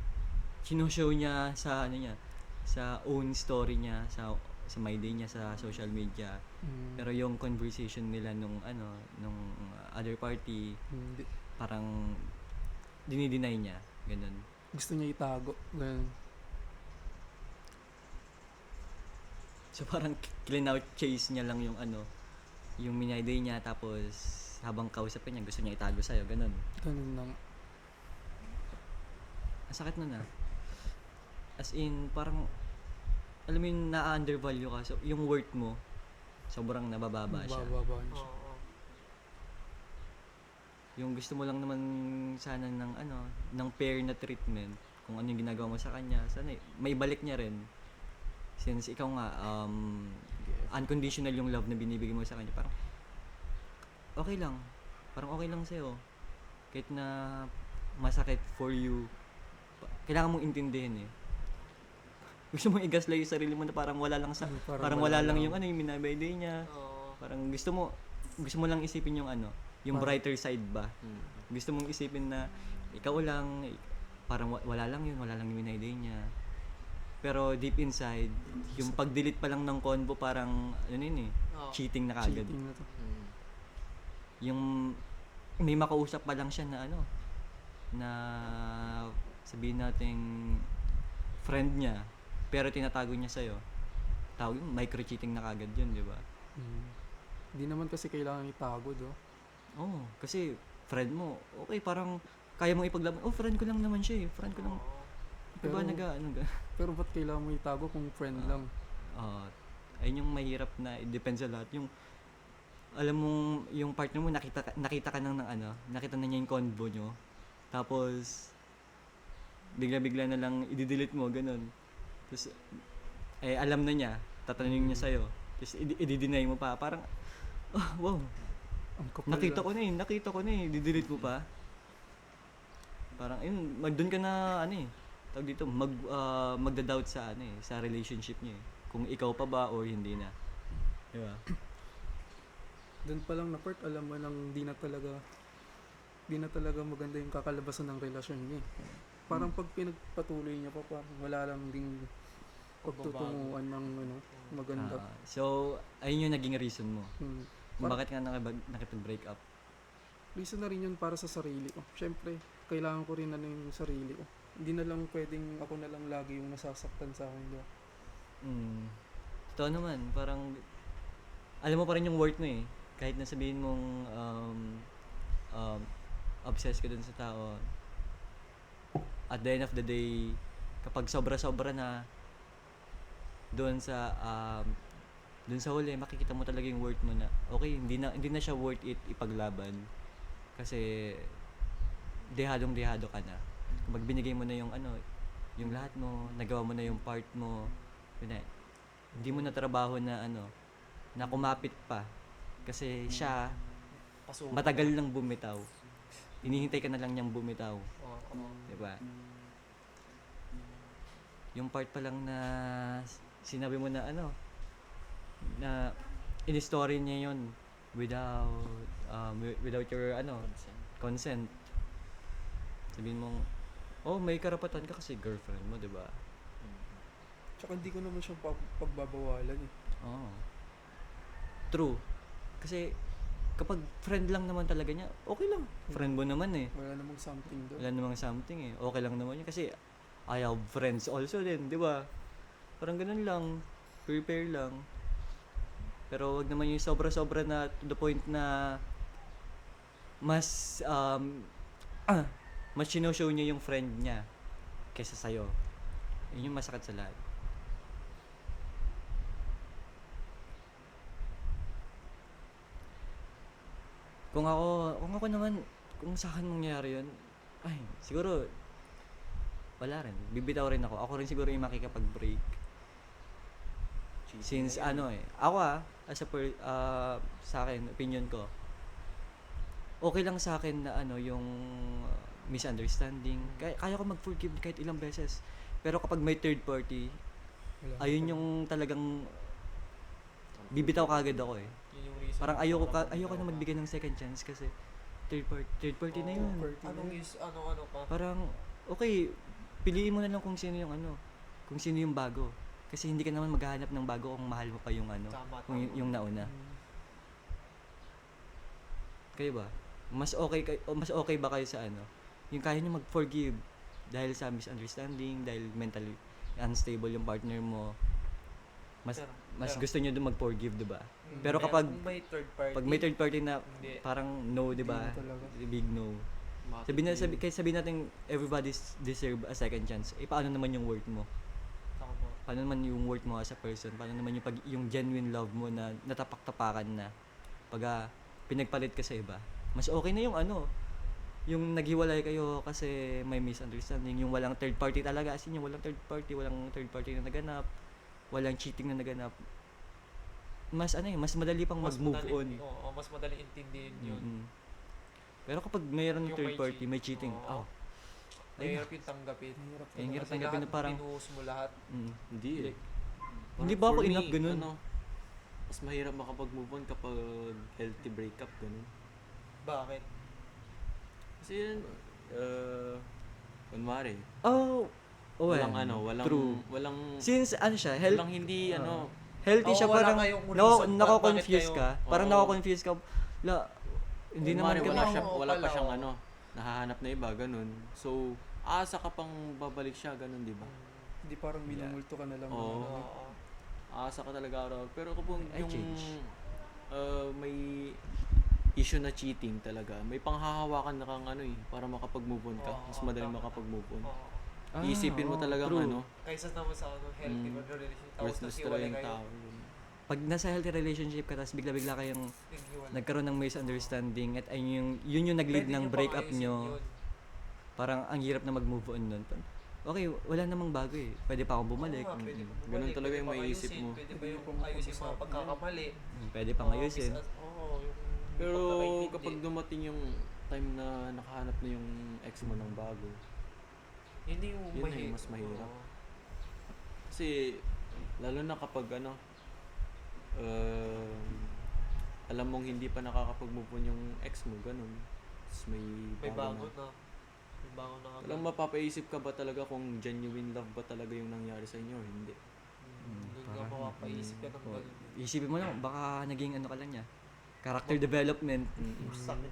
sinoshow niya sa niya, sa own story niya, sa my day niya sa social media. Mm. Pero yung conversation nila nung other party, Hindi. parang dinideny niya, ganun. Gusto niya itago. Ganun. So parang clean-out chase niya lang yung yung minay day niya, tapos habang kausapin niya gusto niya itago sa'yo, ganun. Ganun lang. Ang sakit nun As in, parang alam mo yung na-undervalue ka, so yung worth mo sobrang nabababa siya. Bababa siya. Oo. Yung gusto mo lang naman sana ng fair na treatment, kung ano yung ginagawa mo sa kanya, sana may balik niya rin. Since ikaw nga unconditional yung love na binibigay mo sa kanya, parang okay lang. Parang okay lang sa'yo. Kahit na masakit for you, kailangan mong intindihin eh. Gusto mong i-gaslight yung sarili mo na parang wala lang parang wala lang yung yung minabayday niya. Oo. Parang gusto mo lang isipin yung yung brighter side ba. Gusto mong isipin na ikaw lang, parang wala lang yung minabayday niya. Pero deep inside, yung pag-delete pa lang ng convo parang Oo. cheating na kagad. Cheating na to. Yung may makausap pa lang siya na na sabihin nating friend niya, pero tinatago niya sa'yo. Tawag yung micro-cheating na kagad yun, di ba? Hindi naman kasi kailangan itago, do. Oo, kasi friend mo, okay, parang kaya mong ipaglaban. Oh, friend ko lang naman siya eh. Friend ko lang. Diba Pero ba't kailangan mo itago kung friend lang? Ayun yung mahirap na i-depend sa lahat. Yung, alam mong, yung partner mo, nakita ka nakita na niya yung convo nyo. Tapos, bigla-bigla na lang i-delete mo, ganun. Tapos, alam na niya, tatanungin niya sa'yo. Tapos, i-deny mo pa. Parang, wow, Ang kapal nakita lang. ko na eh, i-delete mo pa. Parang, ayun, doon ka na, tawag dito, magda-doubt sa, sa relationship niyo eh. Kung ikaw pa ba or hindi na. Diba? Doon pa lang na part, alam mo nang di na talaga maganda yung kakalabasan ng relasyon niya. Parang pag pinagpatuloy niya pa, parang wala lang ding pagtutunguhan ng maganda. So, ayun yung naging reason mo. Kung Parang- bakit ka nakipag-break up. Reason na rin yun para sa sarili ko. Siyempre, kailangan ko rin yung sarili ko. Hindi na lang pwedeng ako na lang lagi yung nasasaktan sa akin. Diba? Totoo naman, parang alam mo pa rin yung worth mo eh. Kahit na sabihin mong obsessed ka dun sa tao, at the end of the day, kapag sobra-sobra na doon sa huli, makikita mo talaga yung worth mo na okay, hindi na siya worth it ipaglaban kasi dehadong-dehado ka na. Kapag binigay mo na yung yung lahat mo, nagawa mo na yung part mo, yun na, hindi mo na trabaho na na kumapit pa kasi siya Pasuko. matagal lang bumitaw. Hinihintay ka na lang niyang bumitaw. Oo. Diba? Yung part pa lang na sinabi mo na na in-story niya yon without your consent. Sabihin mong, oh, may karapatan ka kasi girlfriend mo, diba? Tsaka hindi ko naman siya pagbabawalan eh. Oo. True. Kasi kapag friend lang naman talaga niya, okay lang. Friend mo naman eh. Wala namang something doon. Wala namang something eh. Okay lang naman yun. Kasi I have friends also din, di ba? Parang ganun lang. Prepare lang. Pero wag naman yung sobra-sobra na to the point na mas sinoshow niya yung friend niya kaysa sa'yo. Yun yung masakit sa lahat. Kung ako naman, kung sa akin mangyari yun, ay, siguro, wala rin. Bibitaw rin ako. Ako rin siguro yung makikapag-break. Since ako as a sa akin, opinion ko, okay lang sa akin na yung misunderstanding. Kaya ko mag-forgive kahit ilang beses. Pero kapag may third party, Wala. ayun yung talagang bibitaw kagad ako eh. Yun yung reason. Parang ayoko na magbigay ng second chance kasi third party na yun. Anong pa? Parang okay, piliin mo na lang kung sino yung bago. Kasi hindi ka naman maghahanap ng bago kung mahal mo pa yung Tama. kung yung nauna. Kayo ba? Mas okay ba kayo sa yung kaya niyo mag-forgive dahil sa misunderstanding, dahil mentally unstable yung partner mo. Mas Pero- gusto niyo doon mag-forgive, 'di ba? Pero kapag kung may third party, pag may third party na hindi. parang no, 'di ba? Hindi na talaga. Big no. Sabihin natin everybody deserve a second chance. Paano naman yung worth mo? Tama. Paano naman yung worth mo as a person? Paano naman yung genuine love mo na natapak-tapakan na pag pinagpalit ka sa iba? Mas okay na yung naghiwalay kayo kasi may misunderstanding, yung walang third party talaga, as in yung walang third party na naganap, walang cheating na naganap. Mas mas madali pang mag-move on. Oo, mas madali intindihin yun. Mm-mm. Pero kapag mayroon ng Yung third may party, may cheating. Oo. Mahirap yung tanggapin. Ang hirap Kasi tanggapin na lahat parang, pinuhos mo lahat. Hindi eh. Hindi Parang ba ako for me, enough ganun? Ano, mas mahirap makapag-move on kapag healthy breakup, ganun. Bakit? Kasi yun, kunwari, oh, walang ano, walang, true. walang, Since ano siya, health, walang hindi, healthy siya, Oo, wala parang kayong reason nako-confuse bakit ka. Parang Oo. nako-confuse ka. Hindi naman kunwari, ka wala, Oo, siya, wala pa pala, siyang oo. ano, nahahanap na iba, ganun. So, asa ka pang babalik siya, ganun, di ba? Hindi parang minumulto ka na lang. Oo. Oo. Asa ka talaga araw. Pero kapag I yung change. may issue na cheating talaga, may panghahawakan na kang ano eh, para makapag-move on ka. Mas madaling tama. makapag-move on. Oo. Iisipin mo talagang true. ano, Kaysa naman sa ano, healthy relationship. Tapos worthless talaga naghiwalay yung kayo. tao. pag nasa healthy relationship ka, tapos bigla-bigla kayong Naghiwalay. nagkaroon ng misunderstanding at ayun yun yung nag-lead Pwede ng nyo breakup pang ayusin nyo. yun. Parang ang hirap na mag-move on nun. Okay, wala namang bago eh. Pwede pa akong bumalik. Oo nga, pwede Mm. bumalik, Ganun talaga pwede yung pang maiisip ayusin, mo. Pwede ba Pwede yung pang ayusin mga pag-usapan pagkakamali? Pwede pang ayusin. Oo, yung Pero pagkakaintindi. kapag dumating yung time na nakahanap na yung ex mo ng bago, Yun yung yun na yung mas mahirap. Oo. kasi lalo na kapag ano, alam mong hindi pa nakakapag-move on yung ex mo, ganun. Tapos may May bago na. na. May bago na kami. Alam, mapapaisip ka ba talaga kung genuine love ba talaga yung nangyari sa inyo o hindi? Doon ka makapaisip ka ng ganun. Isipin mo lang, baka naging ano ka lang niya. Character development. Sakit.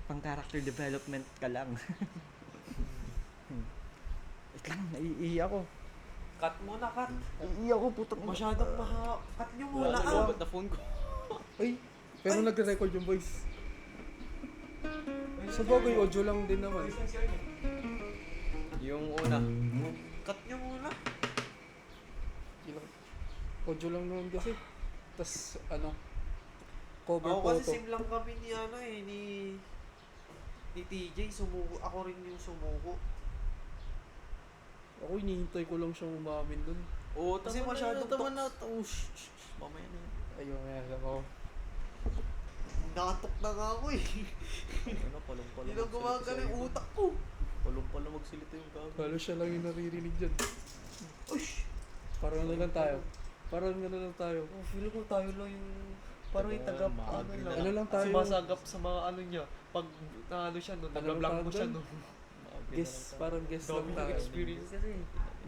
Pang character development ka lang. Wait lang, naiihi ako. Cut mo na, cut. Naiihi ako, putang ina. Masyadong cut nyo muna. Wala, Ah. ba't na phone ko? Ay, pero nagre-record yung voice. Sa bagay, audio lang din naman. Yung una. Cut nyo muna. Ilang, audio lang naman kasi. Tas ano, cover Ako kasi photo. sim lang kami ni ano eh, ni TJ, sumuko. Ako rin yung sumuko. Ako hinihintay ko lang siyang umamin dun. Oo, Kasi tama masyadong na, tama na. tox. Oh, shh. Mamaya na yun. Ayun, ayan ako. Nakatok na nga ako eh. Ano, palong-palong Hindi lang magsalita gumagana sa yung iba. utak ko. Palong-palong magsilita yung gago. Lalo siya lang yung naririnig dyan. Ush! Parang ano lang tayo. Parang ano lang tayo. Oh, feel ko tayo lang yung parang yung tagap ano Maagri lang. na Ano lang tayo? Sumasagap sa mga ano niya. Pag naano siya no, Ano nagla-blank lang mo siya tawag no. Guess, parang guess lang Dami tayo. ng experience kasi.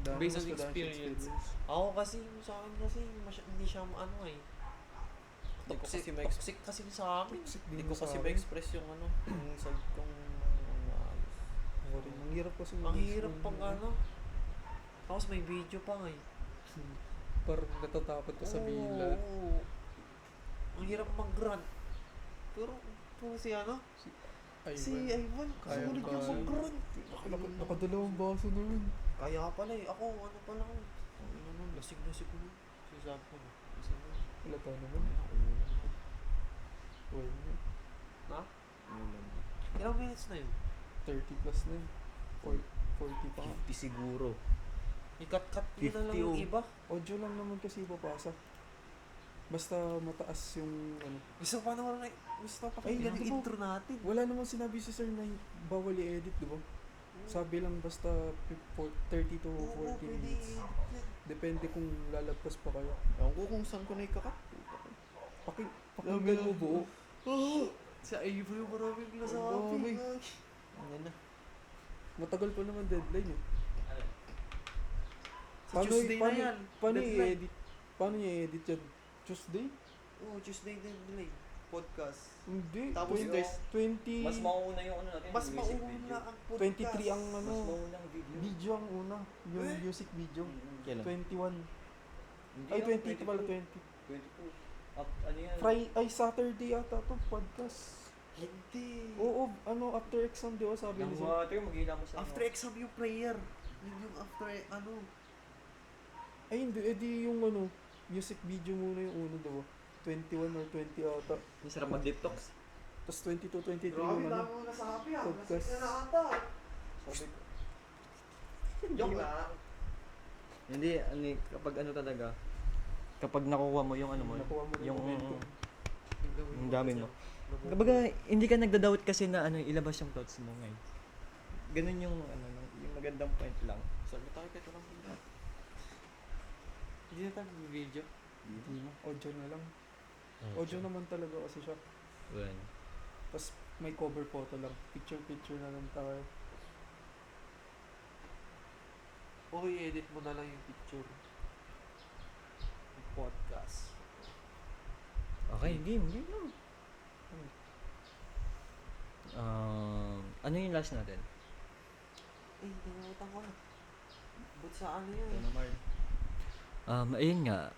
Dami Based on mas madami experience. Ako kasi sa akin kasi hindi siya ano eh. Hindi ko Toxic, kasi ma-express. toxic kasi sa akin. Hindi ko kasi ma-express yung ano, yung side kong maayos. Ang hirap kasi. Ang hirap pang ano. Tapos may video pa nga eh. Parang natatakot ka sabihin lahat. Oo. Ang hirap mag-grunt. Pero si ano? Ay, Si Ivan, Kaya sulit ba? yung mag-grunt. Nakadalawang baso na yun. Kaya pala eh. Ako, ano pala ako. Ano, lasig-lasig ko. Sinasabi ko na. Lasig na. Halata naman. Well, Ha? Ulam. Ilang minutes na yun? 30 plus na yun. 40 pa nga. 50 siguro. I-cut-cut nyo na lang 50 yung iba. Audio lang naman kasi ipapasa. Basta mataas yung ano. Gusto pa naman na, gusto pa pakinggan Ay, yung di ba? intro natin. Wala naman sinabi si sir na bawal i-edit, di ba? Sabi lang basta 30 to 40 Oo, pwede minutes. Depende kung lalagpas pa kayo. Ewan ko kung saan ko na ikakat. Pakinggan mo buo. Oo! Sa Ivo yung maraming nasabi. Ano na? Matagal pa naman deadline eh. Sa Tuesday na yan. Paano Deadline. i-edit? Paano i-edit yan? Tuesday? Oo, Tuesday din nila eh. Podcast. Hindi. Tapos 20, there's- 20 Mas mauna yung ano natin, Mas yung music mauna video. ang podcast. 23 ang ano. Mas mauna ang video. Video ang una. Yung Eh? music video. Kailan? 21. Hindi Ay, yan, 20 pala, 20. 22. Ano yan? Ay, Saturday ata to podcast. Hindi. Oo, ano, after exam, di ba sabi Ng ni sir? water, maghila mo sa After exam yung prayer. Yun yung after ano. Ay, hindi, edi yung ano, music video muna yung una, di ba? 21 or 20 ata. Ang sarap mag-detox. Tapos 22, 23 Grabe, yung ano. dami mo nasabi ah. Podcast. Nasip na ata. Sabi ko. Joke lang. Hindi, kapag ano talaga, kapag nakuha mo yung ano mo, Nakuha mo yung momentum. ang dami mo. Kapag hindi ka nagda-doubt kasi na ano, ilabas yung thoughts mo ngayon. ganun yung ano, yung magandang point lang. Sabi tayo kahit walang video. Hindi na tayo video. Hindi na. Audio na lang. Audio naman talaga kasi siya. Well, Tapos may cover photo lang. Picture na lang tayo. O i-edit mo na lang yung picture. Yung podcast. okay, game lang. Ano yung last natin? Nakalimutan ko. Ba't sa ano yun? Ayun nga.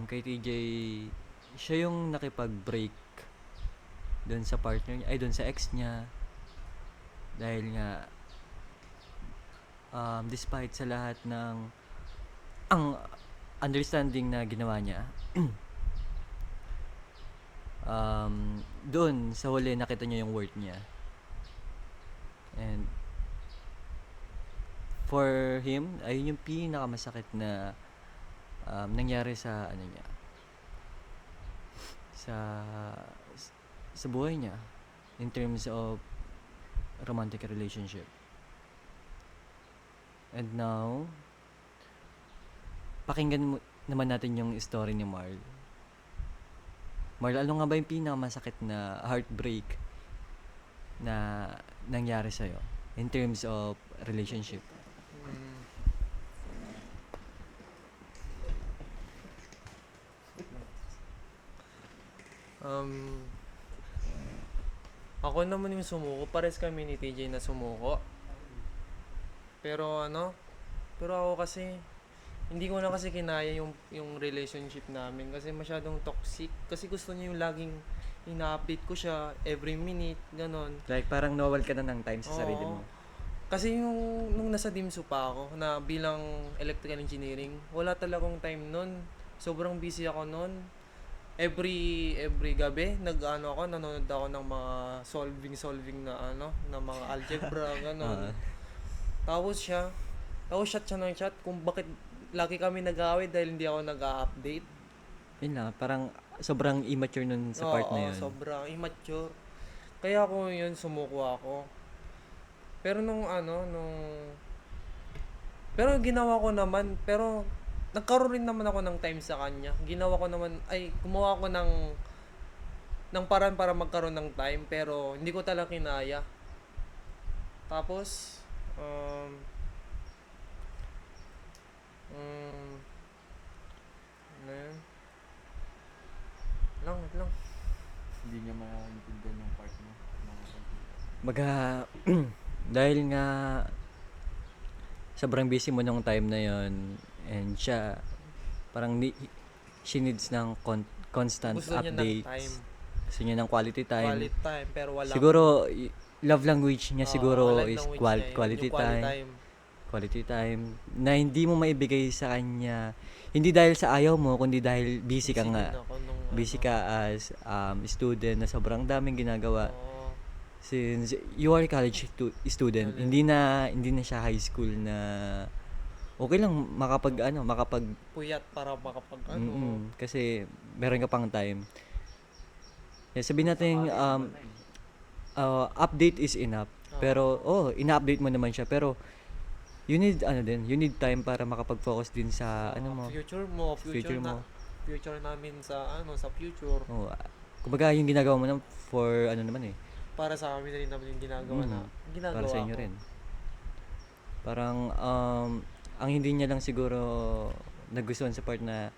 Kay TJ, siya yung nakipag-break doon sa partner niya, ay doon sa ex niya. Dahil nga, despite sa lahat ng ang understanding na ginawa niya, doon sa huli nakita niya yung worth niya. And for him, ayun yung pinakamasakit na nangyari sa ano niya, sa buhay niya in terms of romantic relationship. And now, pakinggan naman natin yung story ni Marl. Marl, ano nga ba yung pinakamasakit na heartbreak na nangyari sa'yo in terms of relationship? Ako naman yung sumuko. Pares kami ni TJ na sumuko. Pero ako kasi hindi ko na kasi kinaya yung relationship namin kasi masyadong toxic. Kasi gusto niya yung laging ina-update ko siya every minute, ganon. Like parang nawal ka na ng time sa sarili mo. Kasi nung nasa DIMSU pa ako na bilang electrical engineering, wala talagang time nun. Sobrang busy ako nun. Every gabi nanonood ako ng mga solving na na mga algebra ganon. Tapos chat siya ng chat kung bakit lagi kami nag-aaway dahil hindi ako nag-a-update. Yun lang, parang sobrang immature nun sa part na yun. Sobrang immature. Kaya ako yun, sumuko ako. Pero pero ginawa ko naman, pero nagkaroon rin naman ako ng time sa kanya. Gumawa ko ng paraan para magkaroon ng time, pero hindi ko talaga kinaya. Tapos, ano yun? Wait lang. Hindi niya maintindihan yung part mo. Dahil nga sobrang busy mo nung time na yon, and siya parang she needs ng constant Gusto niya ng updates. time. Gusto niya ng quality time. Quality time, pero wala. Siguro love language niya siguro love is language niya yun, quality yung time. Quality time na hindi mo maibigay sa kanya, hindi dahil sa ayaw mo, kundi dahil busy ka nga. Busy ka as student na sobrang daming ginagawa. Since you are a college student, hindi na siya high school na okay lang makapag Puyat para makapag kasi meron ka pang time. Sabihin natin update is enough. Pero ina-update mo naman siya, pero you need time para makapag-focus din sa future future namin sa future. Kumbaga yung ginagawa mo na for Para sa amin na rin naman yung ginagawa para sa inyo rin. Parang ang hindi niya lang siguro nagustuhan sa part na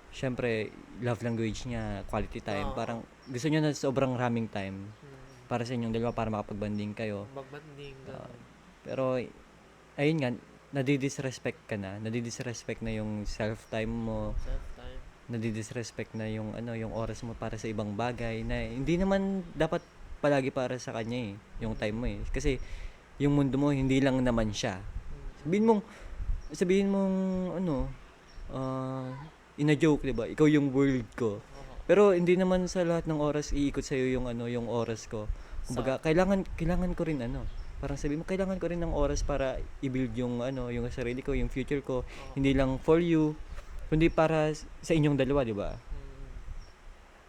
syempre love language niya quality time. Parang gusto niya na sobrang raming time para sa inyong dalawa para makapag-banding kayo. Magbanding. Pero ayun nga, nadidisrespect ka na. Nadidisrespect na yung self-time mo. Nadidisrespect na yung oras mo para sa ibang bagay na hindi naman dapat palagi para sa kanya yung time mo kasi yung mundo mo hindi lang naman siya. Sabihin mong in a joke, 'di ba? Ikaw yung world ko. Pero hindi naman sa lahat ng oras iikot sa iyo yung oras ko. Kumbaga kailangan ko rin parang sabihin mo kailangan ko rin ng oras para i-build yung sarili ko, yung future ko. Hindi lang for you, kundi para sa inyong dalawa, 'di ba?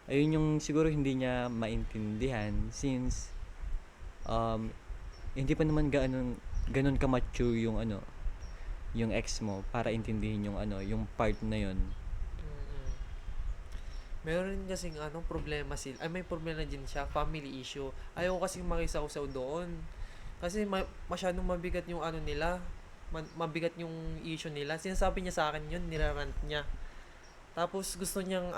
Ayun yung siguro hindi niya maintindihan since hindi pa naman ganun ka-mature yung ano, yung ex mo para intindihin yung ano, yung part na yun. Mm-mm. Meron rin kasing problema sila. Ay, may problema din siya, family issue. Ayaw ko kasing makisawsaw doon. Kasi masyadong mabigat yung nila. Mabigat yung issue nila. Sinasabi niya sa akin yun, nirarant niya. Tapos gusto niyang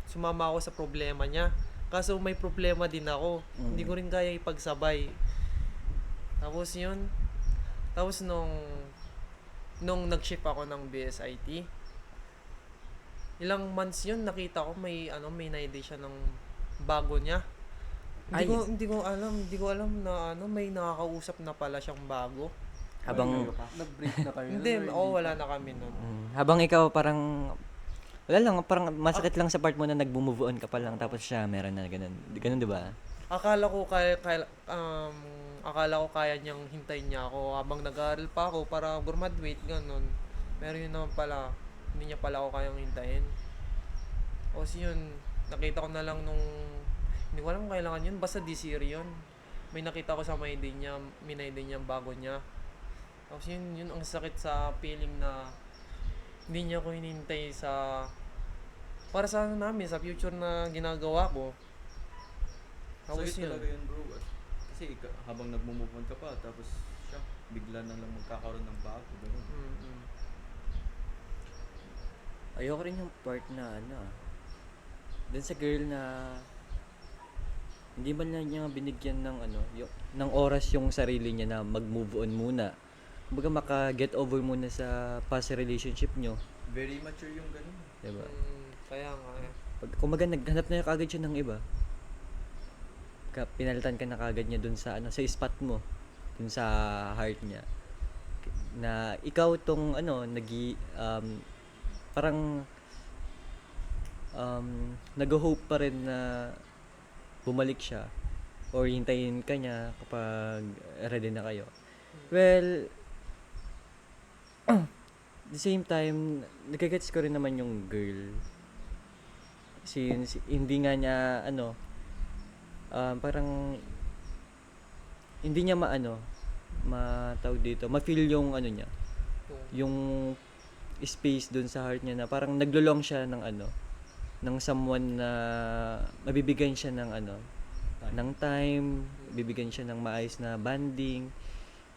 sumama ako sa problema niya. Kaso may problema din ako. Hindi ko rin kaya ipagsabay. Tapos yun. Tapos nung nag-shift ako ng BSIT, ilang months yun, nakita ko may na-idea siya ng bago niya. Hindi ko alam na may nakakausap na pala siyang bago. Habang Nag-break na kayo. Hindi, wala na kami nun. habang ikaw parang wala lang, parang masakit lang sa part mo na nag-move on ka pa lang tapos siya meron na ganun. Ganun 'di ba? Akala ko kaya niyang hintayin niya ako habang nag-aaral pa ako para graduate, ganun. Pero yun naman pala, hindi niya pala ako kayang hintayin. O yun, nakita ko na lang hindi ko alam kung kailangan yun, basta this year yun. May nakita ko sa may ID niya, bago niya. Tapos yun ang sakit sa feeling na hindi niya ako hinintay para sa namin, sa future na ginagawa ko. Tapos Sakit yun. talaga yun, bro. Kasi habang nagmo-move on ka pa, tapos siya, bigla na lang magkakaroon ng bago. Ganun. Mm-mm. Ayoko rin yung part na dun sa girl na hindi man lang niya binigyan ng ng oras yung sarili niya na mag-move on muna. Kumbaga maka-get over muna sa past relationship nyo, Very mature yung ganun. 'di ba? Kaya nga eh. Kumbaga naghanap na kagad siya ng iba. Pinalitan ka na kagad niya dun sa sa spot mo, dun sa heart niya. Na ikaw tong parang nag-hope pa rin na bumalik siya or hintayin ka niya kapag ready na kayo. Well, the same time, nagagets ko rin naman yung girl. Since hindi nga niya parang hindi niya matawag dito, ma-feel yung niya, yung space dun sa heart niya na parang naglo-long siya ng someone na mabibigyan siya ng ng time, bibigyan siya ng maayos na banding,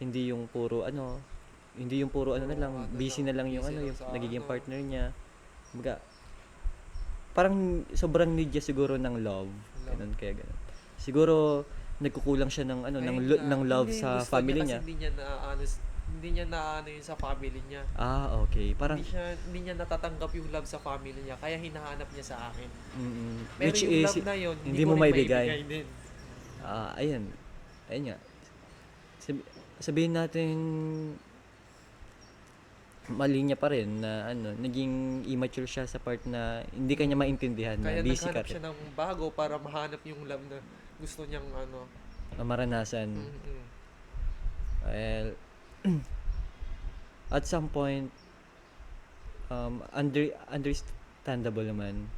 hindi yung puro na lang, busy na lang yung yung nagiging partner niya. Kumbaga, parang sobrang need niya siguro ng love. Ganun, kaya ganun. Siguro nagkukulang siya ng ng love sa family niya. Hindi niya naano yun sa family niya. Okay. Parang Hindi niya natatanggap yung love sa family niya, kaya hinahanap niya sa akin. Pero which yung is love na yun, hindi ko mo rin maibigay. din. Ayun nga. Sabihin natin mali niya pa rin na naging immature siya sa part na hindi kanya maintindihan Kaya na busy ka naghanap siya ng bago para mahanap yung love na gusto niyang maranasan. Well, at some point, understandable naman.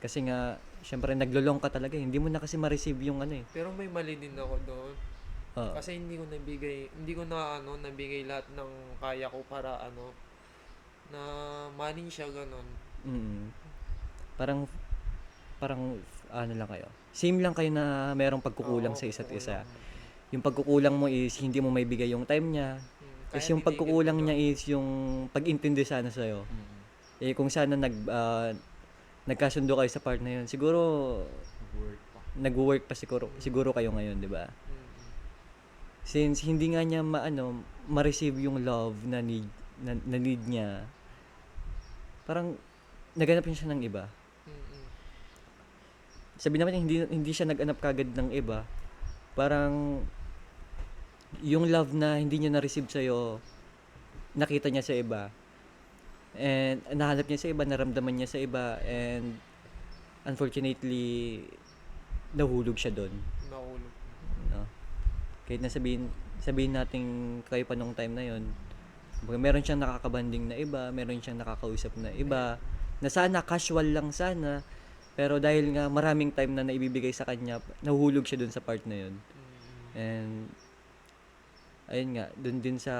Kasi nga, syempre naglulong ka talaga. Hindi mo na kasi ma-receive yung Pero may mali din ako doon. Kasi hindi ko nabigay lahat ng kaya ko para na manin siya ganon. Parang lang kayo. Same lang kayo na merong pagkukulang Oo, sa isa't isa. pagkukulang. Yung pagkukulang mo is hindi mo maibigay yung time niya. Tapos yung pagkukulang niya is yung pag-intindi sana sa'yo. Kung sana nagkasundo kayo sa part na yun, siguro nag-work pa siguro kayo ngayon, di ba? Since hindi nga niya ma-receive yung love na need niya, parang naghanap siya ng iba. Sabi naman hindi siya nag-anap kagad ng iba. Parang yung love na hindi niya na-receive sa'yo, nakita niya sa iba. And nahanap niya sa iba, naramdaman niya sa iba, and unfortunately, nahulog siya doon. Nahulog. No? Kahit na sabihin natin kayo pa nung time na yon, meron siyang nakakabanding na iba, meron siyang nakakausap na iba, na sana casual lang sana, Pero dahil nga maraming time na naibibigay sa kanya, nahuhulog siya dun sa part na yun. And ayun nga, dun din sa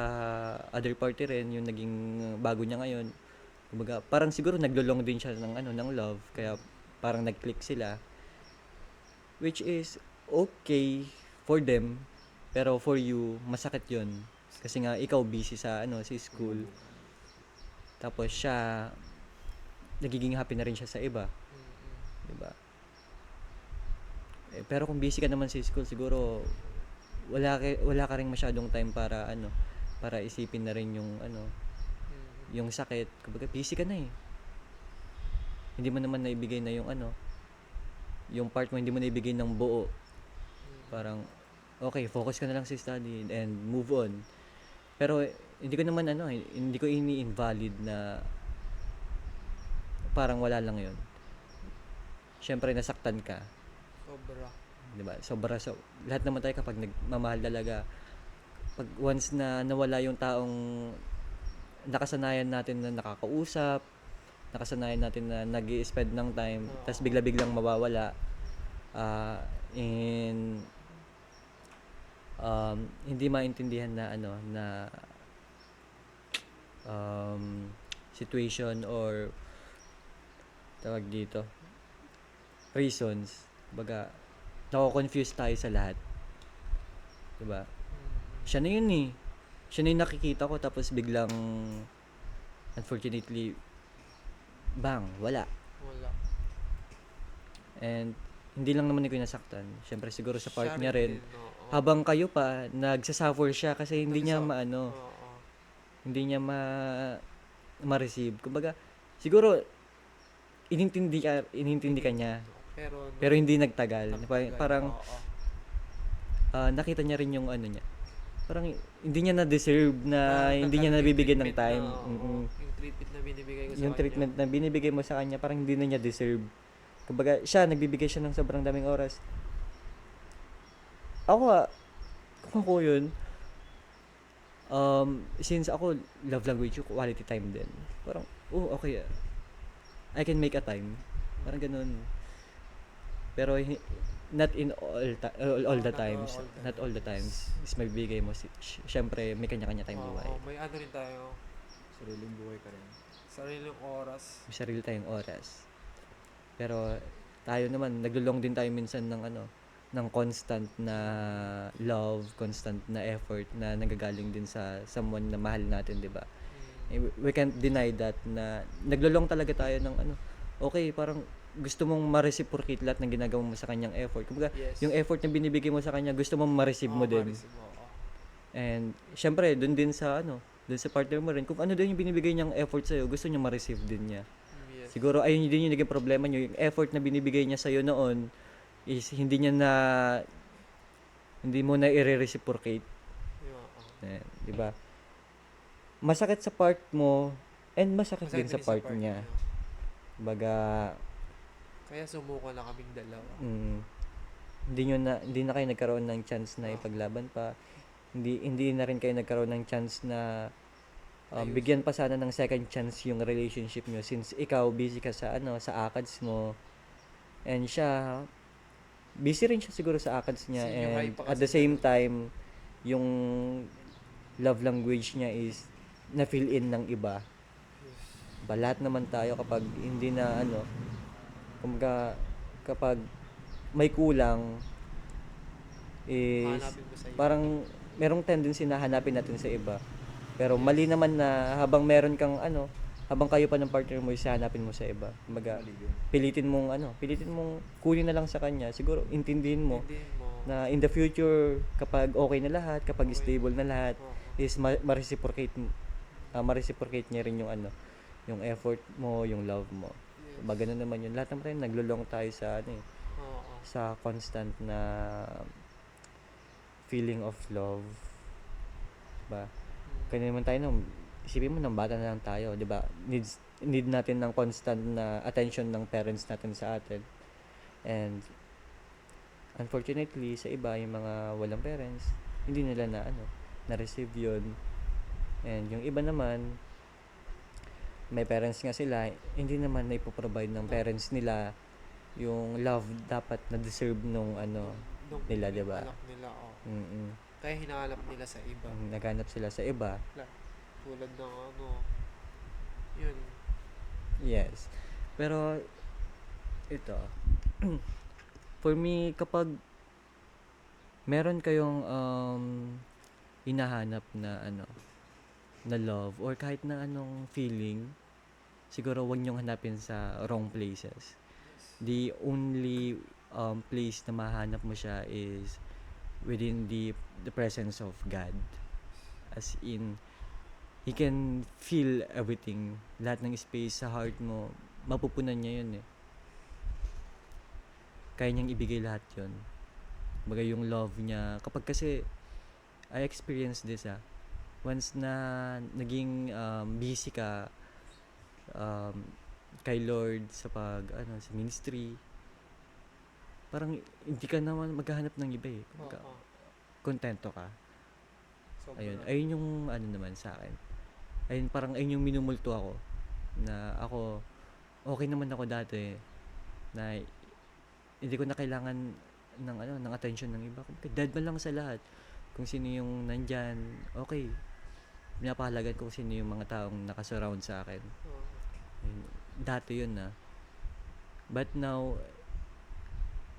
other party rin, yung naging bago niya ngayon. Kumbaga, parang siguro naglolong din siya ng love, kaya parang nag-click sila. Which is okay for them, pero for you, masakit yun. Kasi nga, ikaw busy sa school. Tapos siya, nagiging happy na rin siya sa iba. Diba? Pero kung busy ka naman sa school, siguro wala ka ring masyadong time para para isipin na rin yung sakit. Kumbaga busy ka na eh. Hindi mo naman naibigay na yung part mo, hindi mo naibigay ng buo. Parang okay, focus ka na lang sa study and move on. Pero hindi ko naman hindi ko ini-invalid na parang wala lang yun. Siyempre nasaktan ka. Sobra. 'Di ba? Lahat naman tayo kapag nagmamahal talaga, pag once na nawala yung taong nakasanayan natin na nakakausap, nakasanayan natin na nag-i-spend ng time, tapos bigla-biglang mawawala, hindi maintindihan na situation or tawag dito reasons. Baga, nako-confuse tayo sa lahat. Diba? Siya na yun eh. Siya na yung nakikita ko tapos biglang unfortunately wala. And hindi lang naman ikaw nasaktan. Siyempre siguro sa part niya rin. Habang kayo pa, nagsasuffer siya kasi hindi niya hindi niya ma-receive. Kumbaga, siguro inintindi ka niya. Pero hindi nagtagal. Parang nakita niya rin yung niya. Parang hindi niya na-deserve na hindi niya nabibigyan ng time. Yung treatment na binibigay ko sa Yung treatment na binibigay mo sa kanya, parang hindi na niya deserve. Kumbaga, nagbibigay siya ng sobrang daming oras. Kung ako yun, since ako, love language yung quality time din. Parang, okay. I can make a time. Parang ganun. Pero not in all the times. Not all the times. Is magbigay mo. Siyempre, may kanya-kanya tayong buhay. May rin tayo. Sariling buhay ka rin. Sariling oras. May sarili tayong oras. Pero tayo naman, naglulong din tayo minsan ng constant na love, constant na effort na nanggagaling din sa someone na mahal natin, 'di ba? We can't deny that na naglulong talaga tayo ng okay, parang gusto mong ma-reciprocate lahat ng ginagawa mo sa kanyang effort. Kumbaga, yung effort na binibigay mo sa kanya, gusto mong ma-receive mo din. And syempre, doon din sa doon sa partner mo rin, kung ano din yung binibigay niyang effort sa iyo, gusto niya ma-receive din niya. Siguro ayun din yung naging problema niyo, yung effort na binibigay niya sa iyo noon is hindi mo na i-reciprocate. Di ba? Masakit sa part mo and masakit din sa part niya. Baga, kaya sumuko na kaming dalawa. Hindi na kayo nagkaroon ng chance na ipaglaban pa. Hindi na rin kayo nagkaroon ng chance na bigyan pa sana ng second chance yung relationship nyo since ikaw busy ka sa sa ACADS mo and siya busy rin siya siguro sa ACADS niya and at the same time yung love language niya is na fill in ng iba. Lahat naman tayo kapag hindi na kumbaga kapag may kulang is parang merong tendency na hanapin natin sa iba. Pero mali naman na habang meron kang habang kayo pa ng partner mo, hanapin mo sa iba. Kumbaga, pilitin mong kunin na lang sa kanya. Siguro intindihin mo na in the future kapag okay na lahat, kapag stable na lahat, is ma-reciprocate niya rin yung effort mo, yung love mo. Kumbaga na naman yun. Lahat naman tayo naglulong tayo sa sa constant na feeling of love. Diba? Kaya naman tayo isipin mo ng bata na lang tayo, 'di ba? Need natin ng constant na attention ng parents natin sa atin. And unfortunately sa iba yung mga walang parents, hindi nila na receive 'yon. And yung iba naman may parents nga sila, hindi naman na ipoprovide ng parents nila yung love dapat na deserve nung ano Nung nila, di ba? anak nila, oh. mm Kaya hinahanap nila sa iba. naghanap sila sa iba. Tulad ng ano, yun. Yes. Pero ito, for me, kapag meron kayong hinahanap na ano, na love or kahit na anong feeling, siguro wag niyong hanapin sa wrong places. The only place na mahanap mo siya is within the presence of God. As in, He can feel everything. Lahat ng space sa heart mo, mapupunan niya yun eh. Kaya niyang ibigay lahat yun. Kumbaga yung love niya. Kapag kasi, I experienced this once na naging busy ka kay Lord sa sa ministry, parang hindi ka naman maghahanap ng iba eh. Kumbaga, kontento ka. Ayun yung ano naman sa akin. Ayun yung minumulto ako. Na ako, okay naman ako dati. Na hindi ko na kailangan ng attention ng iba. Dead man lang sa lahat. Kung sino yung nandyan, okay. Pinapahalagan kung sino yung mga taong nakasurround sa akin. Ayun. Dati yun But now,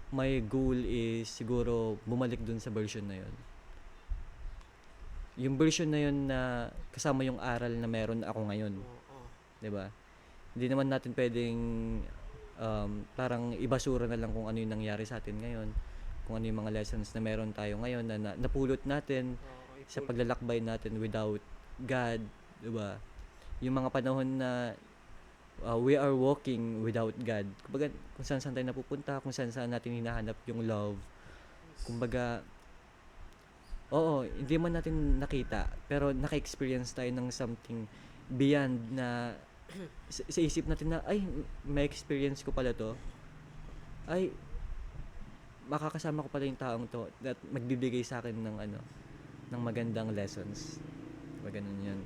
my goal is siguro bumalik dun sa version na yun. Yung version na yun na kasama yung aral na meron ako ngayon. 'Di ba? Hindi naman natin pwedeng parang ibasura na lang kung ano yung nangyari sa atin ngayon. Kung ano yung mga lessons na meron tayo ngayon na napulot natin sa paglalakbay natin without God, 'di ba? Yung mga panahon na we are walking without God. Kumbaga, kung saan tayo napupunta, kung saan natin hinahanap yung love. Kumbaga, oo, hindi man natin nakita, pero naka-experience tayo ng something beyond na sa isip natin na, ay, may experience ko pala to. Ay, makakasama ko pala yung taong to at magbibigay sa akin ng magandang lessons. Ganun yun.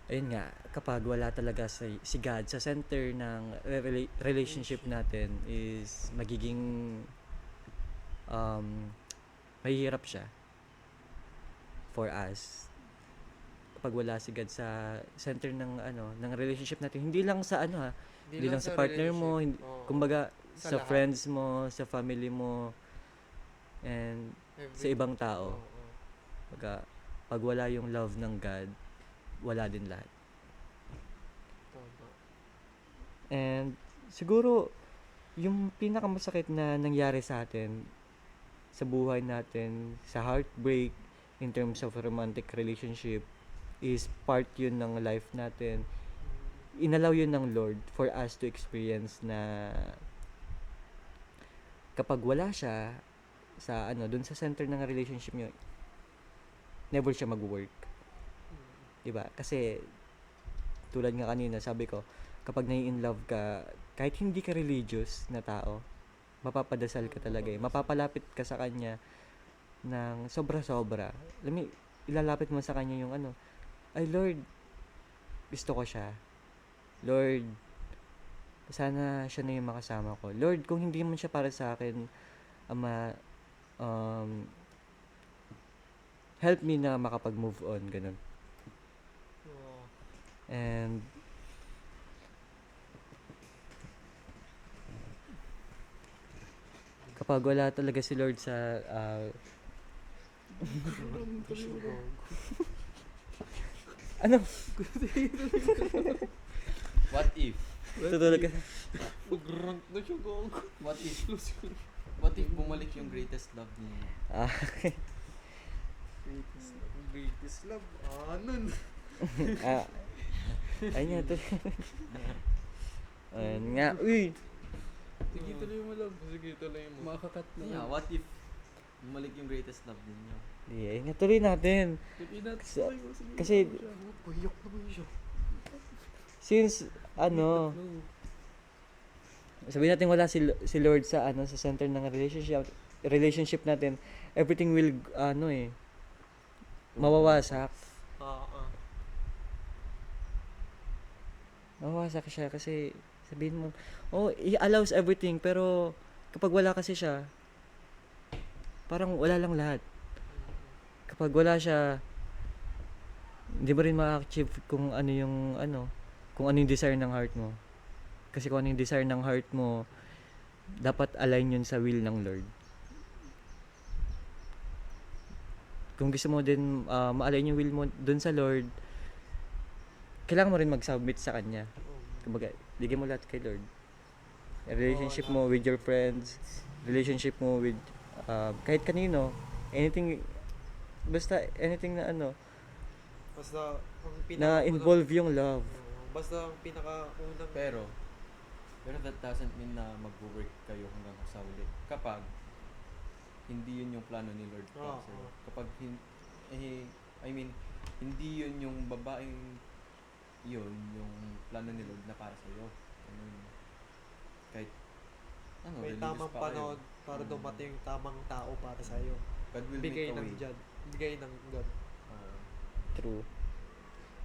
Ayun nga, kapag wala talaga si God sa center ng relationship natin is magiging mahihirap siya for us. Kapag wala si God sa center ng relationship natin, hindi lang sa hindi lang sa partner mo, kumbaga sa lahat. friends mo, sa family mo, and sa ibang tao. Kumbaga, pag wala yung love ng God, wala din lahat. And siguro yung pinakamasakit na nangyari sa atin sa buhay natin, sa heartbreak in terms of romantic relationship, is part yun ng life natin. Inalaw yun ng Lord for us to experience na kapag wala siya sa dun sa center ng relationship niyo, never siya mag-work. Diba? Kasi tulad nga kanina, sabi ko, kapag nai-in love ka, kahit hindi ka religious na tao, mapapadasal ka talaga eh. Mapapalapit ka sa kanya ng sobra-sobra. Ilalapit mo sa kanya yung ay Lord, gusto ko siya. Lord, sana siya na yung makasama ko. Lord, kung hindi man siya para sa akin, Ama, help me na makapag-move on, ganun. And kapag wala talaga si Lord sa ano? What if? Tutulog ka. Mag-rank na siya, gago. What if bumalik yung greatest love niya? Greatest love. Nun. Ayun nga to. Ayun nga. Uy! Sige, tuloy mo lang. Sige, tuloy mo. Makakat na. Yeah, what if bumalik yung greatest love ninyo? Ayun nga, tuloy natin. Tuloy natin. Sa- Tuloy mo, sige. kasi Payok naman siya. since sabihin natin wala si Lord sa sa center ng relationship natin, everything will mawawasak. Mawawasak siya kasi Sabihin mo, oh, he allows everything, pero kapag wala kasi siya, parang wala lang lahat. Kapag wala siya, hindi mo rin ma-achieve kung ano yung desire ng heart mo. Kasi kung ano yung desire ng heart mo, dapat align yun sa will ng Lord. Kung gusto mo din ma-align yung will mo dun sa Lord, kailangan mo rin mag-submit sa Kanya. Kumbaga, bigyan mo lahat kay Lord. Relationship mo with your friends, relationship mo with kahit kanino, anything, basta anything na Basta ang na involve yung love. Basta ang pinakaunang Pero that doesn't mean na mag-work kayo hanggang sa huli. Kapag hindi yun yung plano ni Lord para sa'yo. Kapag hindi yun yung babaeng yun, yung plano ni Lord na para sa'yo. Kahit may religious tamang pa kayo. panahon para dumating yung tamang tao para sa iyo. God will Bigay make a ng way. Diyad. Bigay ng God. True.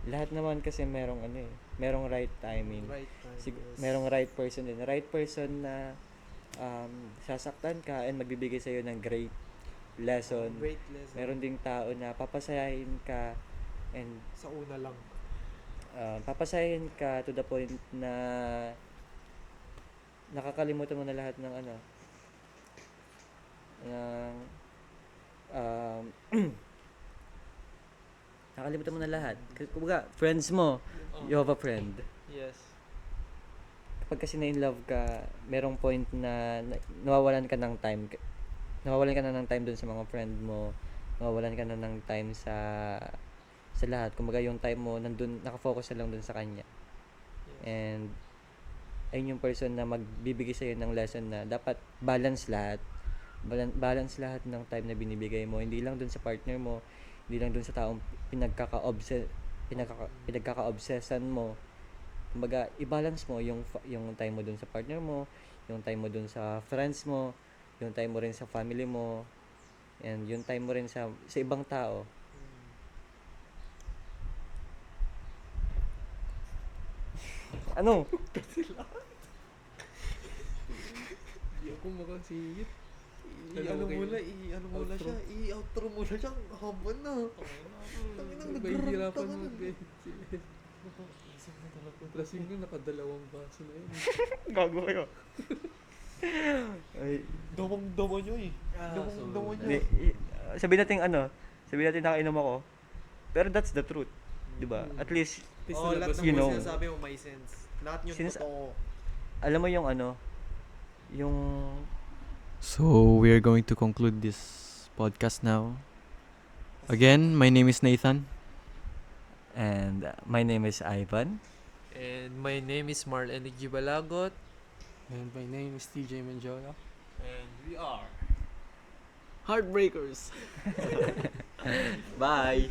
Lahat naman kasi merong right timing. Right time. yes. Merong right person din. Right person na sasaktan ka and magbibigay sa'yo ng great lesson. Great lesson. Meron ding tao na papasayahin ka and Sa una lang. papasayahin ka to the point na nakakalimutan mo na lahat ng ng nakakalimutan mo na lahat. Kumbaga, friends mo, you have a friend. Yes. Kapag kasi na in love ka, merong point na nawawalan ka ng time. Nawawalan ka na ng time dun sa mga friend mo. Nawawalan ka na ng time sa lahat. Kumbaga yung time mo nandun, nakafocus na lang dun sa kanya. And ayun yung person na magbibigay sa'yo ng lesson na dapat balance lahat. Balance lahat ng time na binibigay mo. Hindi lang dun sa partner mo, hindi lang dun sa taong pinagkaka-obsessan mo. Kumbaga, i-balance mo yung time mo dun sa partner mo, yung time mo dun sa friends mo, yung time mo rin sa family mo, and yung time mo rin sa ibang tao. Ano? Hindi ako makasingit. I-ano muna siya. I-outro muna siya. Ang haba na. Tanginang Mahihirapan mo, nag-rant guys. Lasing ko, nakadalawang baso na yun. Gago kayo. Ay, Damang-dama nyo eh. Damang-dama nyo. sabihin natin nakainom ako. Pero that's the truth. 'Di ba? At least Lahat you ng know. mga sinasabi mo may sense. Lahat yun totoo. alam mo yung yung So, we are going to conclude this podcast now. Again, my name is Nathan. and my name is Ivan. And my name is Marlene Gibalagot. And my name is TJ Manjola. And we are Heartbreakers. Bye.